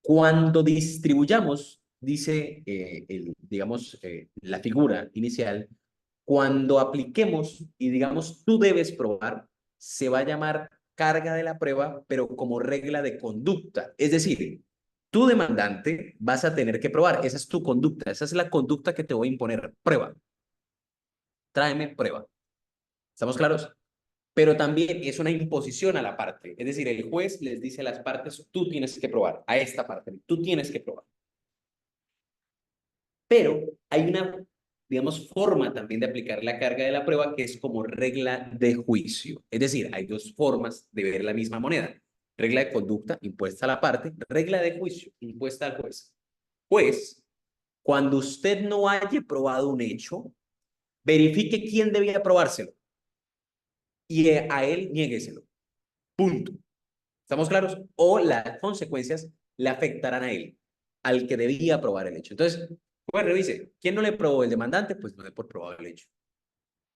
Cuando distribuyamos, dice, la figura inicial, cuando apliquemos y digamos tú debes probar, se va a llamar carga de la prueba, pero como regla de conducta. Es decir, tú demandante vas a tener que probar, esa es tu conducta, esa es la conducta que te voy a imponer. Prueba, tráeme prueba. ¿Estamos claros? Pero también es una imposición a la parte. Es decir, el juez les dice a las partes, tú tienes que probar, a esta parte, tú tienes que probar. Pero hay una, digamos, forma también de aplicar la carga de la prueba que es como regla de juicio. Es decir, hay dos formas de ver la misma moneda. Regla de conducta impuesta a la parte, regla de juicio impuesta al juez. Juez, cuando usted no haya probado un hecho, verifique quién debía probárselo y a él niégueselo. Punto. ¿Estamos claros? O las consecuencias le afectarán a él, al que debía probar el hecho. Entonces, pues revise, ¿quién no le probó? El demandante, pues no le por probado el hecho.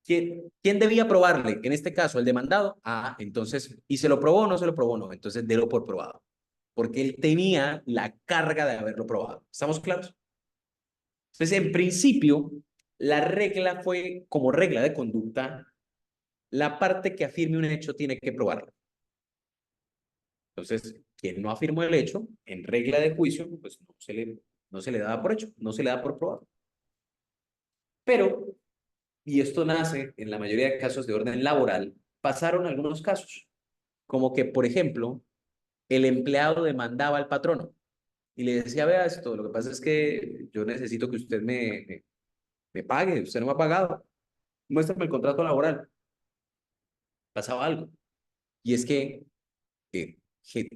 ¿Quién debía probarle? En este caso, el demandado. Ah, entonces, ¿y se lo probó o no se lo probó? No, entonces délo por probado. Porque él tenía la carga de haberlo probado. ¿Estamos claros? Entonces, en principio, la regla fue como regla de conducta, la parte que afirme un hecho tiene que probarlo. Entonces, quien no afirmó el hecho, en regla de juicio, pues no se le da por hecho, no se le da por probado. Pero, y esto nace en la mayoría de casos de orden laboral, pasaron algunos casos, como que, por ejemplo, el empleado demandaba al patrono y le decía, vea esto, lo que pasa es que yo necesito que usted me pague, usted no me ha pagado, muéstrame el contrato laboral. Pasaba algo. Y es que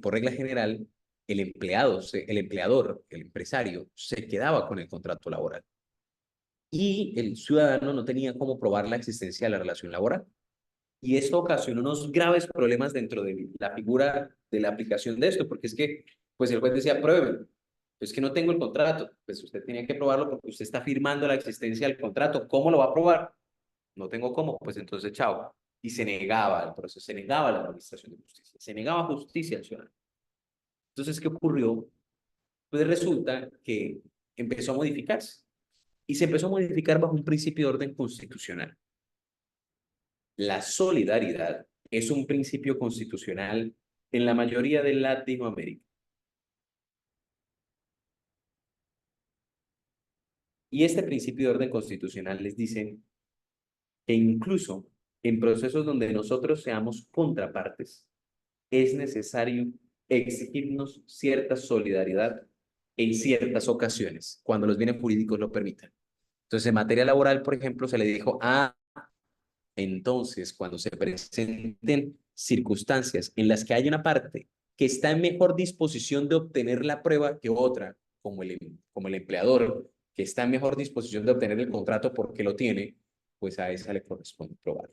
por regla general, el empleado, el empleador, el empresario, se quedaba con el contrato laboral. Y el ciudadano no tenía cómo probar la existencia de la relación laboral. Y esto ocasionó unos graves problemas dentro de la figura de la aplicación de esto, porque es que, pues el juez decía, pruébelo. Es que no tengo el contrato. Pues usted tenía que probarlo porque usted está firmando la existencia del contrato. ¿Cómo lo va a probar? No tengo cómo. Pues entonces, chao. Y se negaba el proceso, se negaba la administración de justicia, se negaba justicia al ciudadano. Entonces, ¿qué ocurrió? Pues resulta que empezó a modificarse y se empezó a modificar bajo un principio de orden constitucional. La solidaridad es un principio constitucional en la mayoría de Latinoamérica. Y este principio de orden constitucional les dice que incluso en procesos donde nosotros seamos contrapartes, es necesario exigirnos cierta solidaridad en ciertas ocasiones, cuando los bienes jurídicos lo permitan. Entonces, en materia laboral, por ejemplo, se le dijo, entonces, cuando se presenten circunstancias en las que hay una parte que está en mejor disposición de obtener la prueba que otra, como el empleador, que está en mejor disposición de obtener el contrato porque lo tiene, pues a esa le corresponde probar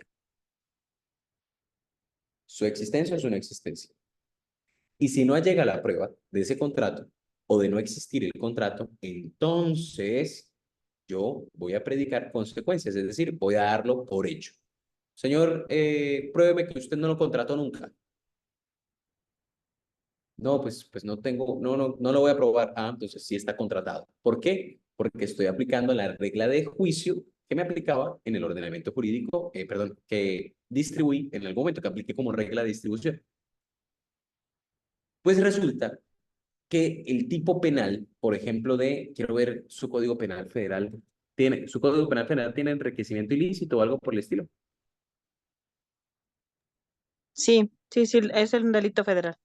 su existencia o su no existencia. Y si no llega la prueba de ese contrato o de no existir el contrato, entonces yo voy a predicar consecuencias, es decir, voy a darlo por hecho. Señor, pruébeme que usted no lo contrató nunca. No, pues no tengo, no lo voy a probar. Ah, entonces sí está contratado. ¿Por qué? Porque estoy aplicando la regla de juicio que me aplicaba en el ordenamiento jurídico, perdón, que distribuí en algún momento, que apliqué como regla de distribución. Pues resulta que el tipo penal, por ejemplo, quiero ver su Código Penal Federal, su Código Penal Federal tiene enriquecimiento ilícito o algo por el estilo. Sí, es un delito federal.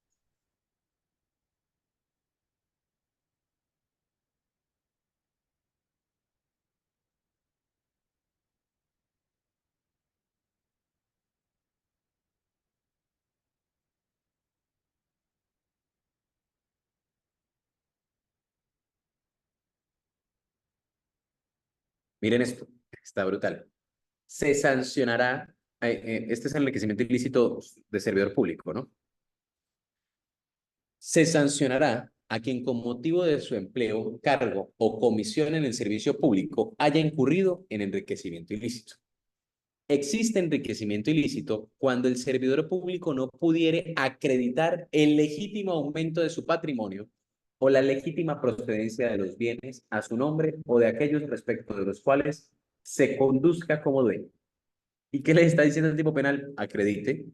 Miren esto, está brutal. Se sancionará, este es el enriquecimiento ilícito de servidor público, ¿no? Se sancionará a quien con motivo de su empleo, cargo o comisión en el servicio público haya incurrido en enriquecimiento ilícito. Existe enriquecimiento ilícito cuando el servidor público no pudiere acreditar el legítimo aumento de su patrimonio o la legítima procedencia de los bienes a su nombre o de aquellos respecto de los cuales se conduzca como dueño. ¿Y qué les está diciendo el tipo penal? Acredite.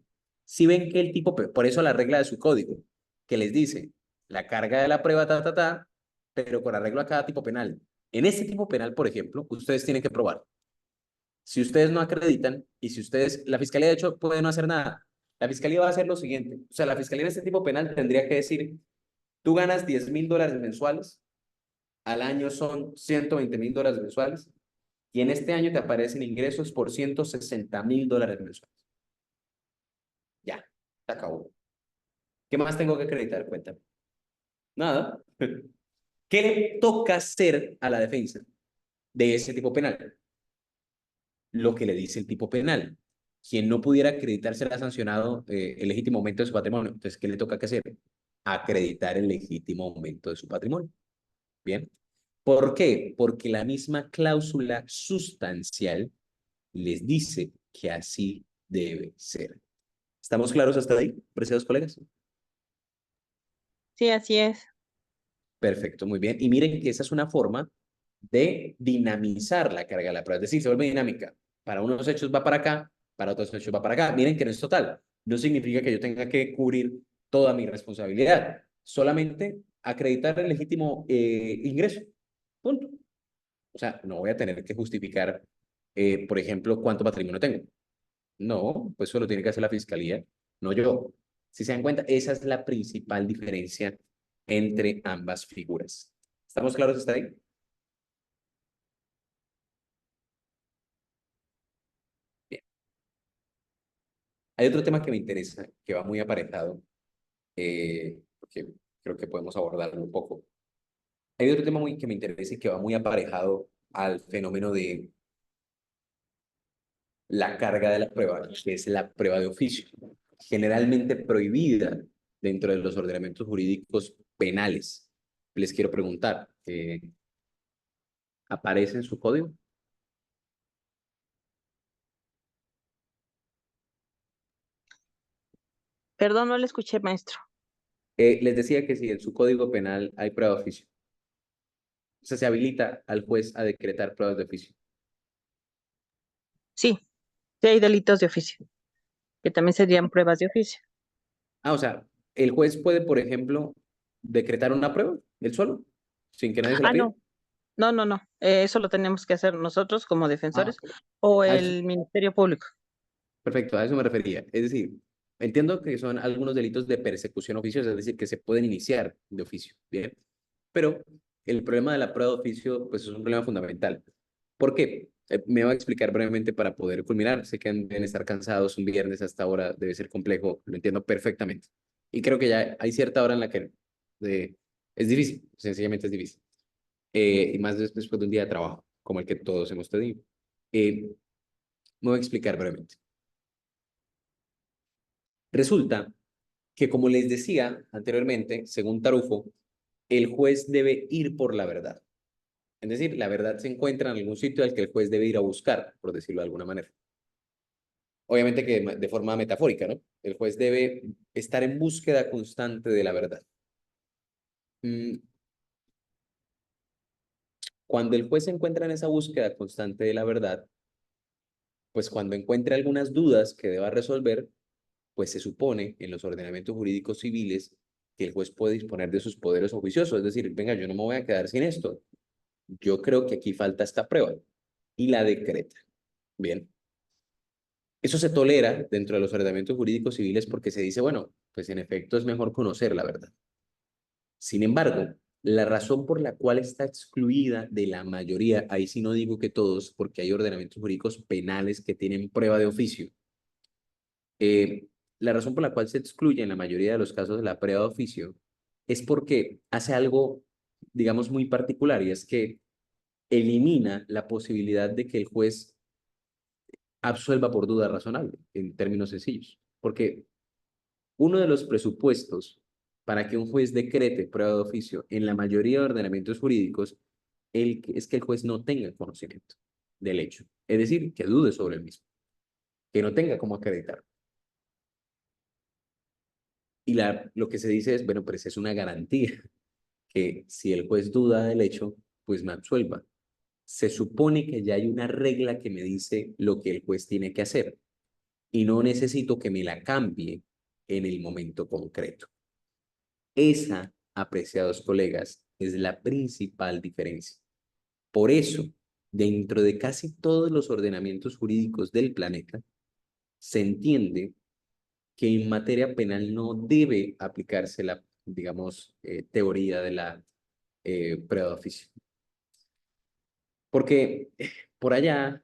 Si ven que el tipo, por eso la regla de su código, que les dice la carga de la prueba, pero con arreglo a cada tipo penal. En este tipo penal, por ejemplo, ustedes tienen que probar. Si ustedes no acreditan y si ustedes, la fiscalía de hecho puede no hacer nada. La fiscalía va a hacer lo siguiente. O sea, la fiscalía en este tipo penal tendría que decir, tú ganas $10,000 mensuales, al año son $120,000 mensuales, y en este año te aparecen ingresos por $160,000 mensuales. Ya, se acabó. ¿Qué más tengo que acreditar? Cuéntame. Nada. ¿Qué le toca hacer a la defensa de ese tipo penal? Lo que le dice el tipo penal. Quien no pudiera acreditar será sancionado el legítimo aumento de su patrimonio. Entonces, ¿qué le toca que hacer? Acreditar el legítimo aumento de su patrimonio. Bien. ¿Por qué? Porque la misma cláusula sustancial les dice que así debe ser. ¿Estamos claros hasta ahí, preciados colegas? Sí, así es. Perfecto, muy bien. Y miren que esa es una forma de dinamizar la carga de la prueba. Es decir, se vuelve dinámica. Para unos hechos va para acá, para otros hechos va para acá. Miren que no es total. No significa que yo tenga que cubrir toda mi responsabilidad. Solamente acreditar el legítimo ingreso. Punto. O sea, no voy a tener que justificar, por ejemplo, cuánto patrimonio tengo. No, pues eso lo tiene que hacer la fiscalía, no yo. Si se dan cuenta, esa es la principal diferencia entre ambas figuras. ¿Estamos claros hasta ahí? Bien. Hay otro tema que me interesa, que va muy aparejado, porque creo que podemos abordarlo un poco. Hay otro tema que me interesa y que va muy aparejado al fenómeno de la carga de la prueba, que es la prueba de oficio, generalmente prohibida dentro de los ordenamientos jurídicos penales. Les quiero preguntar, ¿aparece en su código? Perdón, no le escuché, maestro. Les decía que si en su código penal hay prueba de oficio, o sea, se habilita al juez a decretar pruebas de oficio. Sí, sí hay delitos de oficio, que también serían pruebas de oficio. O sea, el juez puede, por ejemplo, decretar una prueba, él solo, sin que nadie se la Ah, pida. no, no. Eso lo tenemos que hacer nosotros como defensores Ok. o A eso, el Ministerio Público. perfecto, a eso me refería. Es decir, entiendo que son algunos delitos de persecución oficiosa, es decir, que se pueden iniciar de oficio, ¿bien? Pero el problema de la prueba de oficio, pues es un problema fundamental. ¿Por qué? Me voy a explicar brevemente para poder culminar. Sé que deben estar cansados un viernes hasta ahora, debe ser complejo, lo entiendo perfectamente. Y creo que ya hay cierta hora en la que es difícil, sencillamente es difícil. Y más después de un día de trabajo, como el que todos hemos tenido. Me voy a explicar brevemente. Resulta que, como les decía anteriormente, según Tarufo, el juez debe ir por la verdad. Es decir, la verdad se encuentra en algún sitio al que el juez debe ir a buscar, por decirlo de alguna manera. Obviamente que de forma metafórica, ¿no? El juez debe estar en búsqueda constante de la verdad. Mm, Cuando el juez se encuentra en esa búsqueda constante de la verdad, pues cuando encuentre algunas dudas que deba resolver, pues se supone en los ordenamientos jurídicos civiles que el juez puede disponer de sus poderes oficiosos, es decir, venga, yo no me voy a quedar sin esto. Yo creo que aquí falta esta prueba y la decreta. Bien. Eso se tolera dentro de los ordenamientos jurídicos civiles porque se dice, bueno, pues en efecto es mejor conocer la verdad. Sin embargo, la razón por la cual está excluida de la mayoría, ahí sí no digo que todos, porque hay ordenamientos jurídicos penales que tienen prueba de oficio. La razón por la cual se excluye en la mayoría de los casos de la prueba de oficio es porque hace algo, digamos, muy particular y es que elimina la posibilidad de que el juez absuelva por duda razonable, en términos sencillos. Porque uno de los presupuestos para que un juez decrete prueba de oficio en la mayoría de ordenamientos jurídicos es que el juez no tenga conocimiento del hecho. Es decir, que dude sobre el mismo, que no tenga cómo acreditar. Y lo que se dice es, bueno, pero esa es una garantía que si el juez duda del hecho, pues me absuelva. Se supone que ya hay una regla que me dice lo que el juez tiene que hacer y no necesito que me la cambie en el momento concreto. Esa, apreciados colegas, es la principal diferencia. Por eso, dentro de casi todos los ordenamientos jurídicos del planeta, se entiende que en materia penal no debe aplicarse la, digamos, teoría de la prueba de oficio. Porque por allá,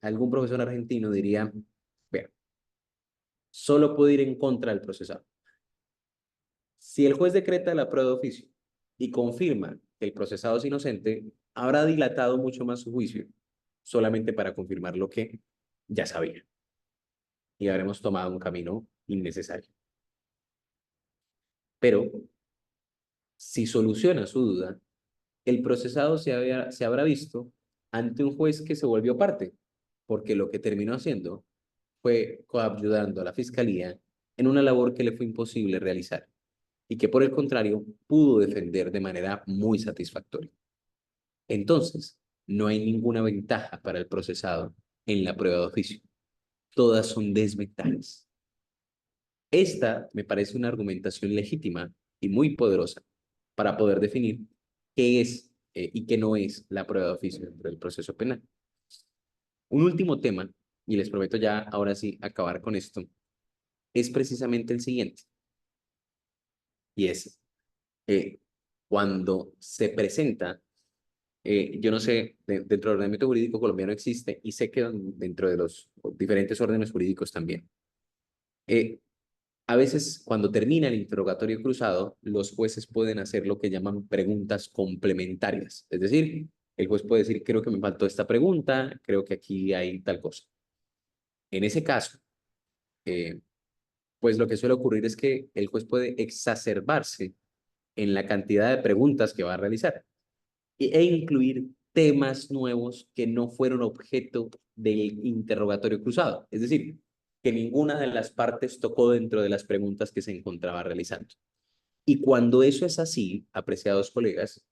algún profesor argentino diría, vea, solo puede ir en contra del procesado. Si el juez decreta la prueba de oficio y confirma que el procesado es inocente, habrá dilatado mucho más su juicio, solamente para confirmar lo que ya sabía. Y habremos tomado un camino innecesario. Pero si soluciona su duda, el procesado se habrá visto ante un juez que se volvió parte, porque lo que terminó haciendo fue coayudando a la fiscalía en una labor que le fue imposible realizar y que por el contrario pudo defender de manera muy satisfactoria. Entonces, no hay ninguna ventaja para el procesado en la prueba de oficio. Todas son desventajas. Esta me parece una argumentación legítima y muy poderosa para poder definir qué es y qué no es la prueba de oficio dentro del proceso penal. Un último tema, y les prometo ya ahora sí acabar con esto, es precisamente el siguiente, y es eh, cuando se presenta, yo no sé, dentro del ordenamiento jurídico colombiano existe, y sé que dentro de los diferentes órdenes jurídicos también. Eh, A veces, cuando termina el interrogatorio cruzado, los jueces pueden hacer lo que llaman preguntas complementarias. Es decir, el juez puede decir, creo que me faltó esta pregunta, creo que aquí hay tal cosa. En ese caso, eh, pues lo que suele ocurrir es que el juez puede exacerbarse en la cantidad de preguntas que va a realizar e incluir temas nuevos que no fueron objeto del interrogatorio cruzado. Es decir, que ninguna de las partes tocó dentro de las preguntas que se encontraba realizando. Y cuando eso es así, apreciados colegas,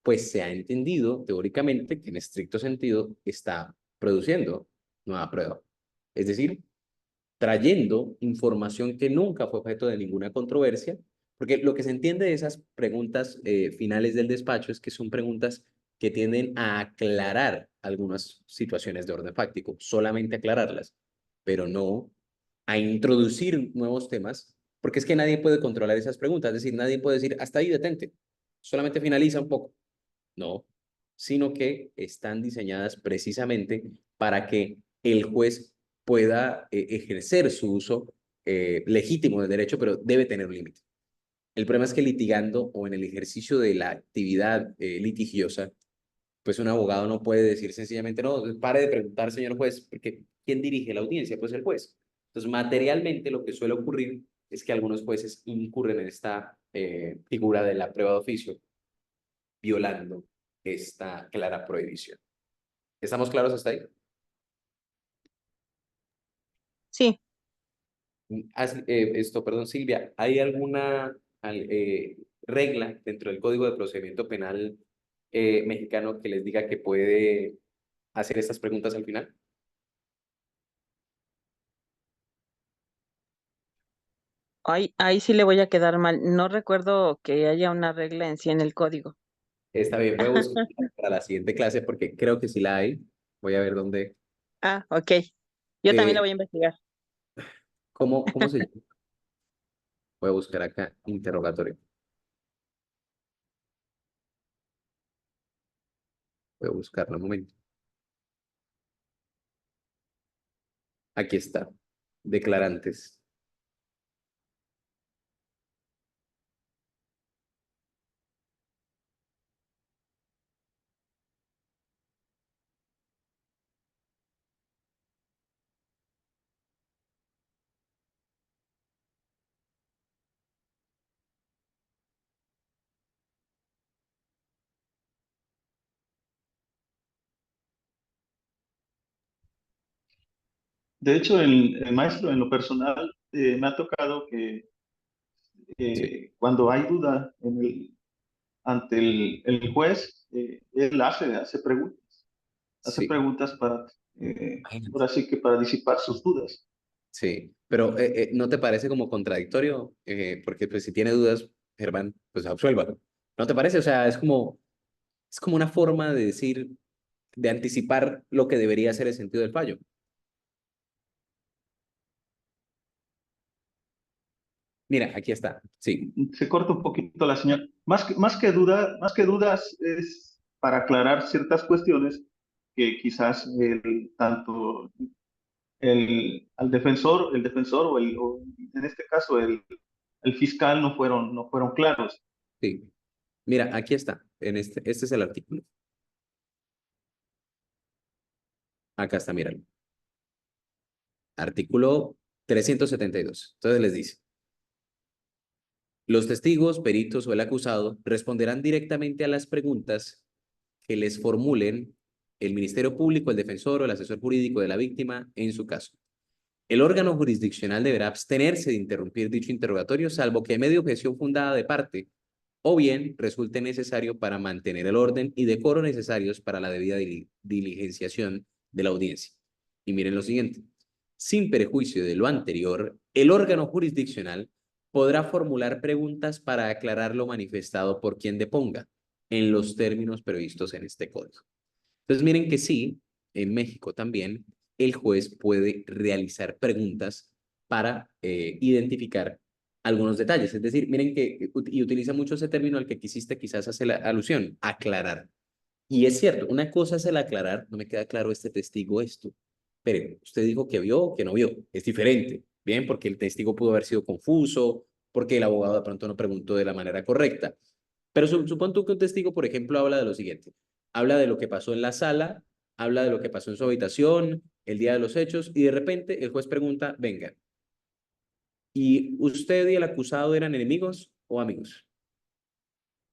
pues se ha entendido teóricamente que en estricto sentido está produciendo nueva prueba. Es decir, trayendo información que nunca fue objeto de ninguna controversia, porque lo que se entiende de esas preguntas finales del despacho es que son preguntas que tienden a aclarar algunas situaciones de orden fáctico, solamente aclararlas, pero no a introducir nuevos temas, porque es que nadie puede controlar esas preguntas, es decir, nadie puede decir, hasta ahí detente, solamente finaliza un poco. No, sino que están diseñadas precisamente para que el juez pueda ejercer su uso legítimo del derecho, pero debe tener un límite. El problema es que litigando o en el ejercicio de la actividad litigiosa, pues un abogado no puede decir sencillamente, no, pare de preguntar, señor juez, porque ¿quién dirige la audiencia? Pues el juez. Entonces, materialmente lo que suele ocurrir es que algunos jueces incurren en esta figura de la prueba de oficio, violando esta clara prohibición. ¿Estamos claros hasta ahí? Sí, Perdón, Silvia, ¿hay alguna regla dentro del Código de Procedimiento Penal mexicano que les diga que puede hacer estas preguntas al final? ahí sí le voy a quedar mal. No recuerdo que haya una regla en sí en el código. Está bien, voy a buscar para la siguiente clase porque creo que sí la hay. Voy a ver dónde. Ah, ok. Yo también la eh, voy a investigar. ¿cómo se llama? Voy a buscar acá interrogatorio. Voy a buscarlo un momento. Aquí está. Declarantes. De hecho, el maestro, en lo personal, me ha tocado que Sí. cuando hay duda ante el juez, él hace Sí, preguntas para, imagínate. ahora sí que para disipar sus dudas. Sí, pero ¿no te parece como contradictorio? Porque pues si tiene dudas, Germán, pues absuélvalo. ¿No te parece? O sea, es como una forma de decir, de anticipar lo que debería ser el sentido del fallo. Mira, aquí está. Sí, Se corta un poquito la señal. Más que dudas es para aclarar ciertas cuestiones que quizás tanto el defensor o en este caso el fiscal no fueron claros. sí. Mira, aquí está. Este es el artículo. Acá está, míralo. Artículo 372. Entonces les dice, los testigos, peritos o el acusado responderán directamente a las preguntas que les formulen el Ministerio Público, el defensor o el asesor jurídico de la víctima en su caso. El órgano jurisdiccional deberá abstenerse de interrumpir dicho interrogatorio, salvo que medio objeción fundada de parte o bien resulte necesario para mantener el orden y decoro necesarios para la debida diligenciación de la audiencia. Y miren lo siguiente. Sin perjuicio de lo anterior, el órgano jurisdiccional podrá formular preguntas para aclarar lo manifestado por quien deponga, en los términos previstos en este código. Entonces, miren que sí, en México también, el juez puede realizar preguntas para identificar algunos detalles. Es decir, miren que, y utiliza mucho ese término al que quisiste quizás hacer la alusión, aclarar. Y es cierto, una cosa es el aclarar, no me queda claro este testigo esto, pero usted dijo que vio o que no vio, es diferente, ¿bien? Porque el testigo pudo haber sido confuso, porque el abogado de pronto no preguntó de la manera correcta. Pero supón tú que un testigo, por ejemplo, habla de lo siguiente, habla de lo que pasó en la sala, habla de lo que pasó en su habitación, el día de los hechos, y de repente el juez pregunta, venga, ¿y usted y el acusado eran enemigos o amigos?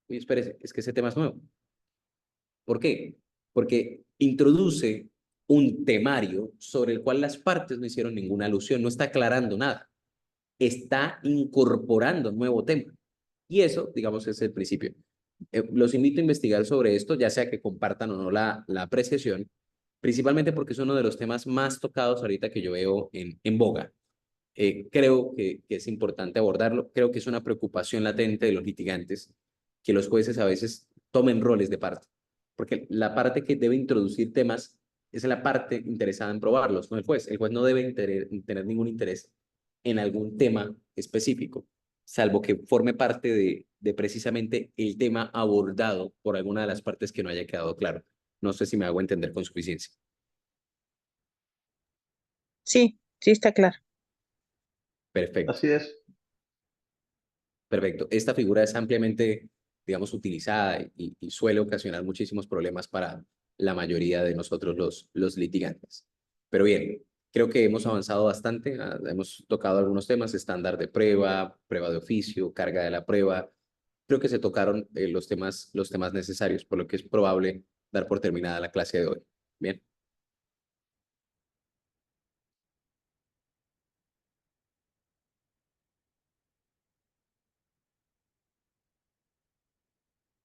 Y espérese, es que ese tema es nuevo. ¿Por qué? Porque introduce un temario sobre el cual las partes no hicieron ninguna alusión, no está aclarando nada, está incorporando un nuevo tema. Y eso, digamos, es el principio. Los invito a investigar sobre esto, ya sea que compartan o no la apreciación, principalmente porque es uno de los temas más tocados ahorita que yo veo en boga. Creo que es importante abordarlo, creo que es una preocupación latente de los litigantes, que los jueces a veces tomen roles de parte, porque la parte que debe introducir temas es la parte interesada en probarlos, no el juez. El juez no debe tener ningún interés en algún tema específico, salvo que forme parte de precisamente el tema abordado por alguna de las partes que no haya quedado claro. No sé si me hago entender con suficiencia. Sí, sí está claro. Perfecto. Así es. Perfecto. Esta figura es ampliamente, digamos, utilizada y suele ocasionar muchísimos problemas para la mayoría de nosotros los litigantes. Pero bien, creo que hemos avanzado bastante. Hemos tocado algunos temas, estándar de prueba, prueba de oficio, carga de la prueba. Creo que se tocaron los temas necesarios, por lo que es probable dar por terminada la clase de hoy. Bien.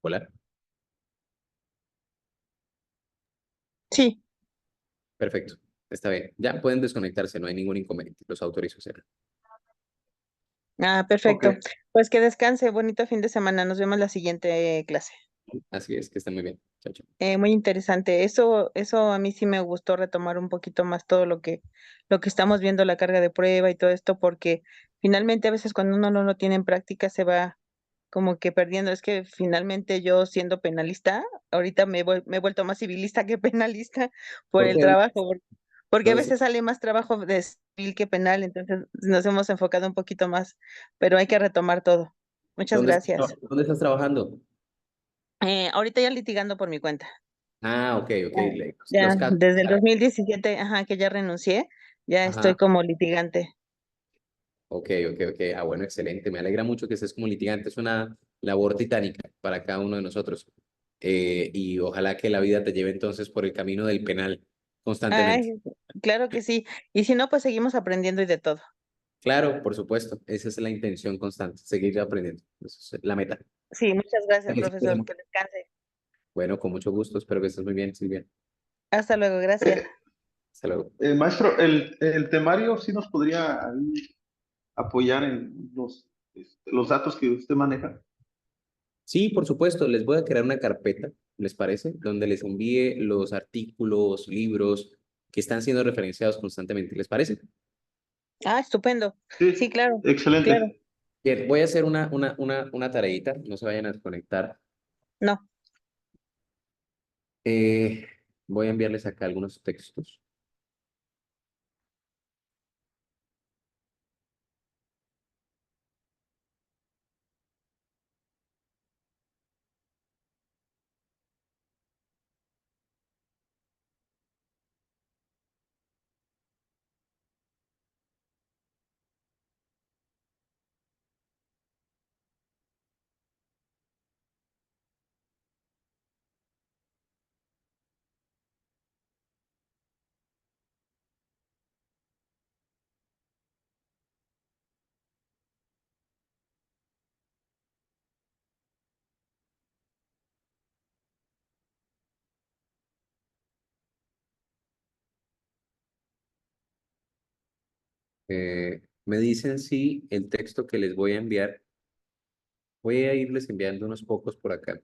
Hola. Sí, Perfecto. Está bien. Ya pueden desconectarse, no hay ningún inconveniente. Los autorizo a hacerlo. Ok. perfecto. Pues que descanse, bonito fin de semana. Nos vemos la siguiente clase. Así es, que estén muy bien. Chao, chao. Muy interesante. Eso a mí sí me gustó retomar un poquito más todo lo que estamos viendo, la carga de prueba y todo esto, porque finalmente a veces cuando uno no lo tiene en práctica se va como que perdiendo. Es que finalmente yo siendo penalista, ahorita me he vuelto más civilista que penalista por ¿Por el qué? trabajo, porque a ¿Dónde, veces sale más trabajo de civil que penal, entonces nos hemos enfocado un poquito más, pero hay que retomar todo. Muchas gracias. dónde estás trabajando? Ahorita ya litigando por mi cuenta. Ah, ok, ok. Ya, Los ya, casos. desde el 2017, ajá, que ya renuncié, ya estoy Ajá. como litigante. Ok, ok, ok. Ah, bueno, excelente. Me alegra mucho que estés como litigante. Es una labor titánica para cada uno de nosotros. Y ojalá que la vida te lleve entonces por el camino del penal constantemente. Ay, claro que sí. Y si no, pues seguimos aprendiendo y de todo. Claro, por supuesto. Esa es la intención constante, seguir aprendiendo. Esa es la meta. Sí, muchas gracias, Ahí sí profesor. podemos. Que descanse. Bueno, con mucho gusto. Espero que estés muy bien, Silvia. Hasta luego, gracias. Hasta luego. Maestro, el temario sí nos podría ahí apoyar en los datos que usted maneja. Sí, por supuesto, les voy a crear una carpeta, ¿les parece? Donde les envíe los artículos, libros que están siendo referenciados constantemente, ¿les parece? Ah, estupendo. Sí, Sí, claro, claro. excelente. Bien, voy a hacer una tareita, no se vayan a desconectar. No, Eh, Voy a enviarles acá algunos textos. Me dicen si el texto que les voy a enviar, voy a irles enviando unos pocos por acá.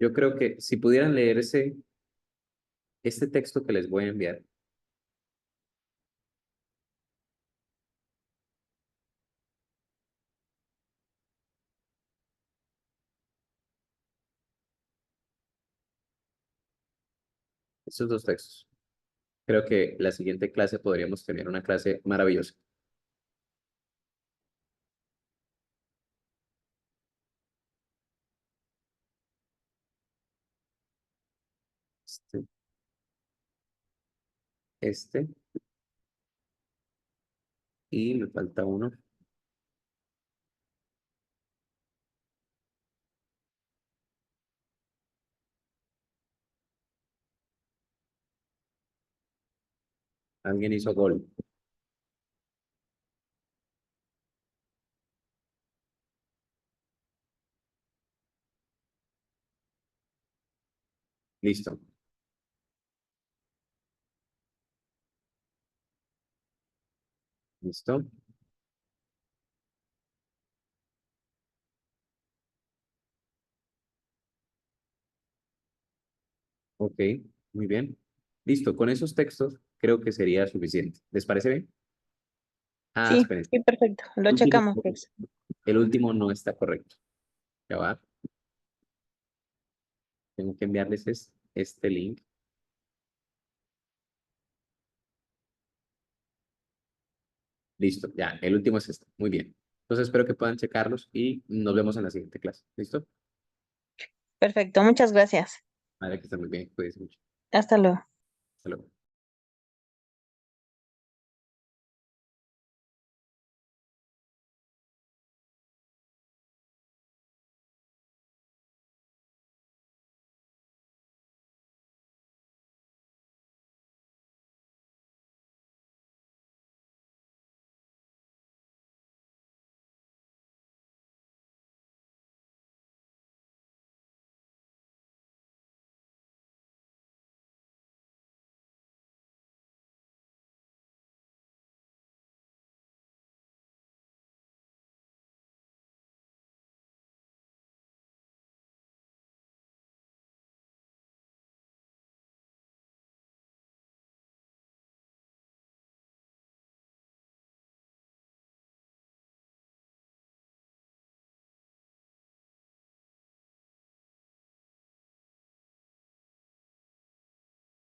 Yo creo que si pudieran leer este texto que les voy a enviar, estos dos textos, creo que la siguiente clase podríamos tener una clase maravillosa. Este, este, y me falta uno. Alguien hizo gol. Listo. Listo. Ok, muy bien. Listo, con esos textos creo que sería suficiente. ¿Les parece bien? Ah, sí, esperen. sí, perfecto. Lo El último, checamos, pues. el último no está correcto. Ya va. Tengo que enviarles este link. Listo, ya. El último es este. Muy bien. Entonces espero que puedan checarlos y nos vemos en la siguiente clase. ¿Listo? Perfecto, muchas gracias. Vale, que estén muy bien. Cuídense mucho. Hasta luego. Hasta luego.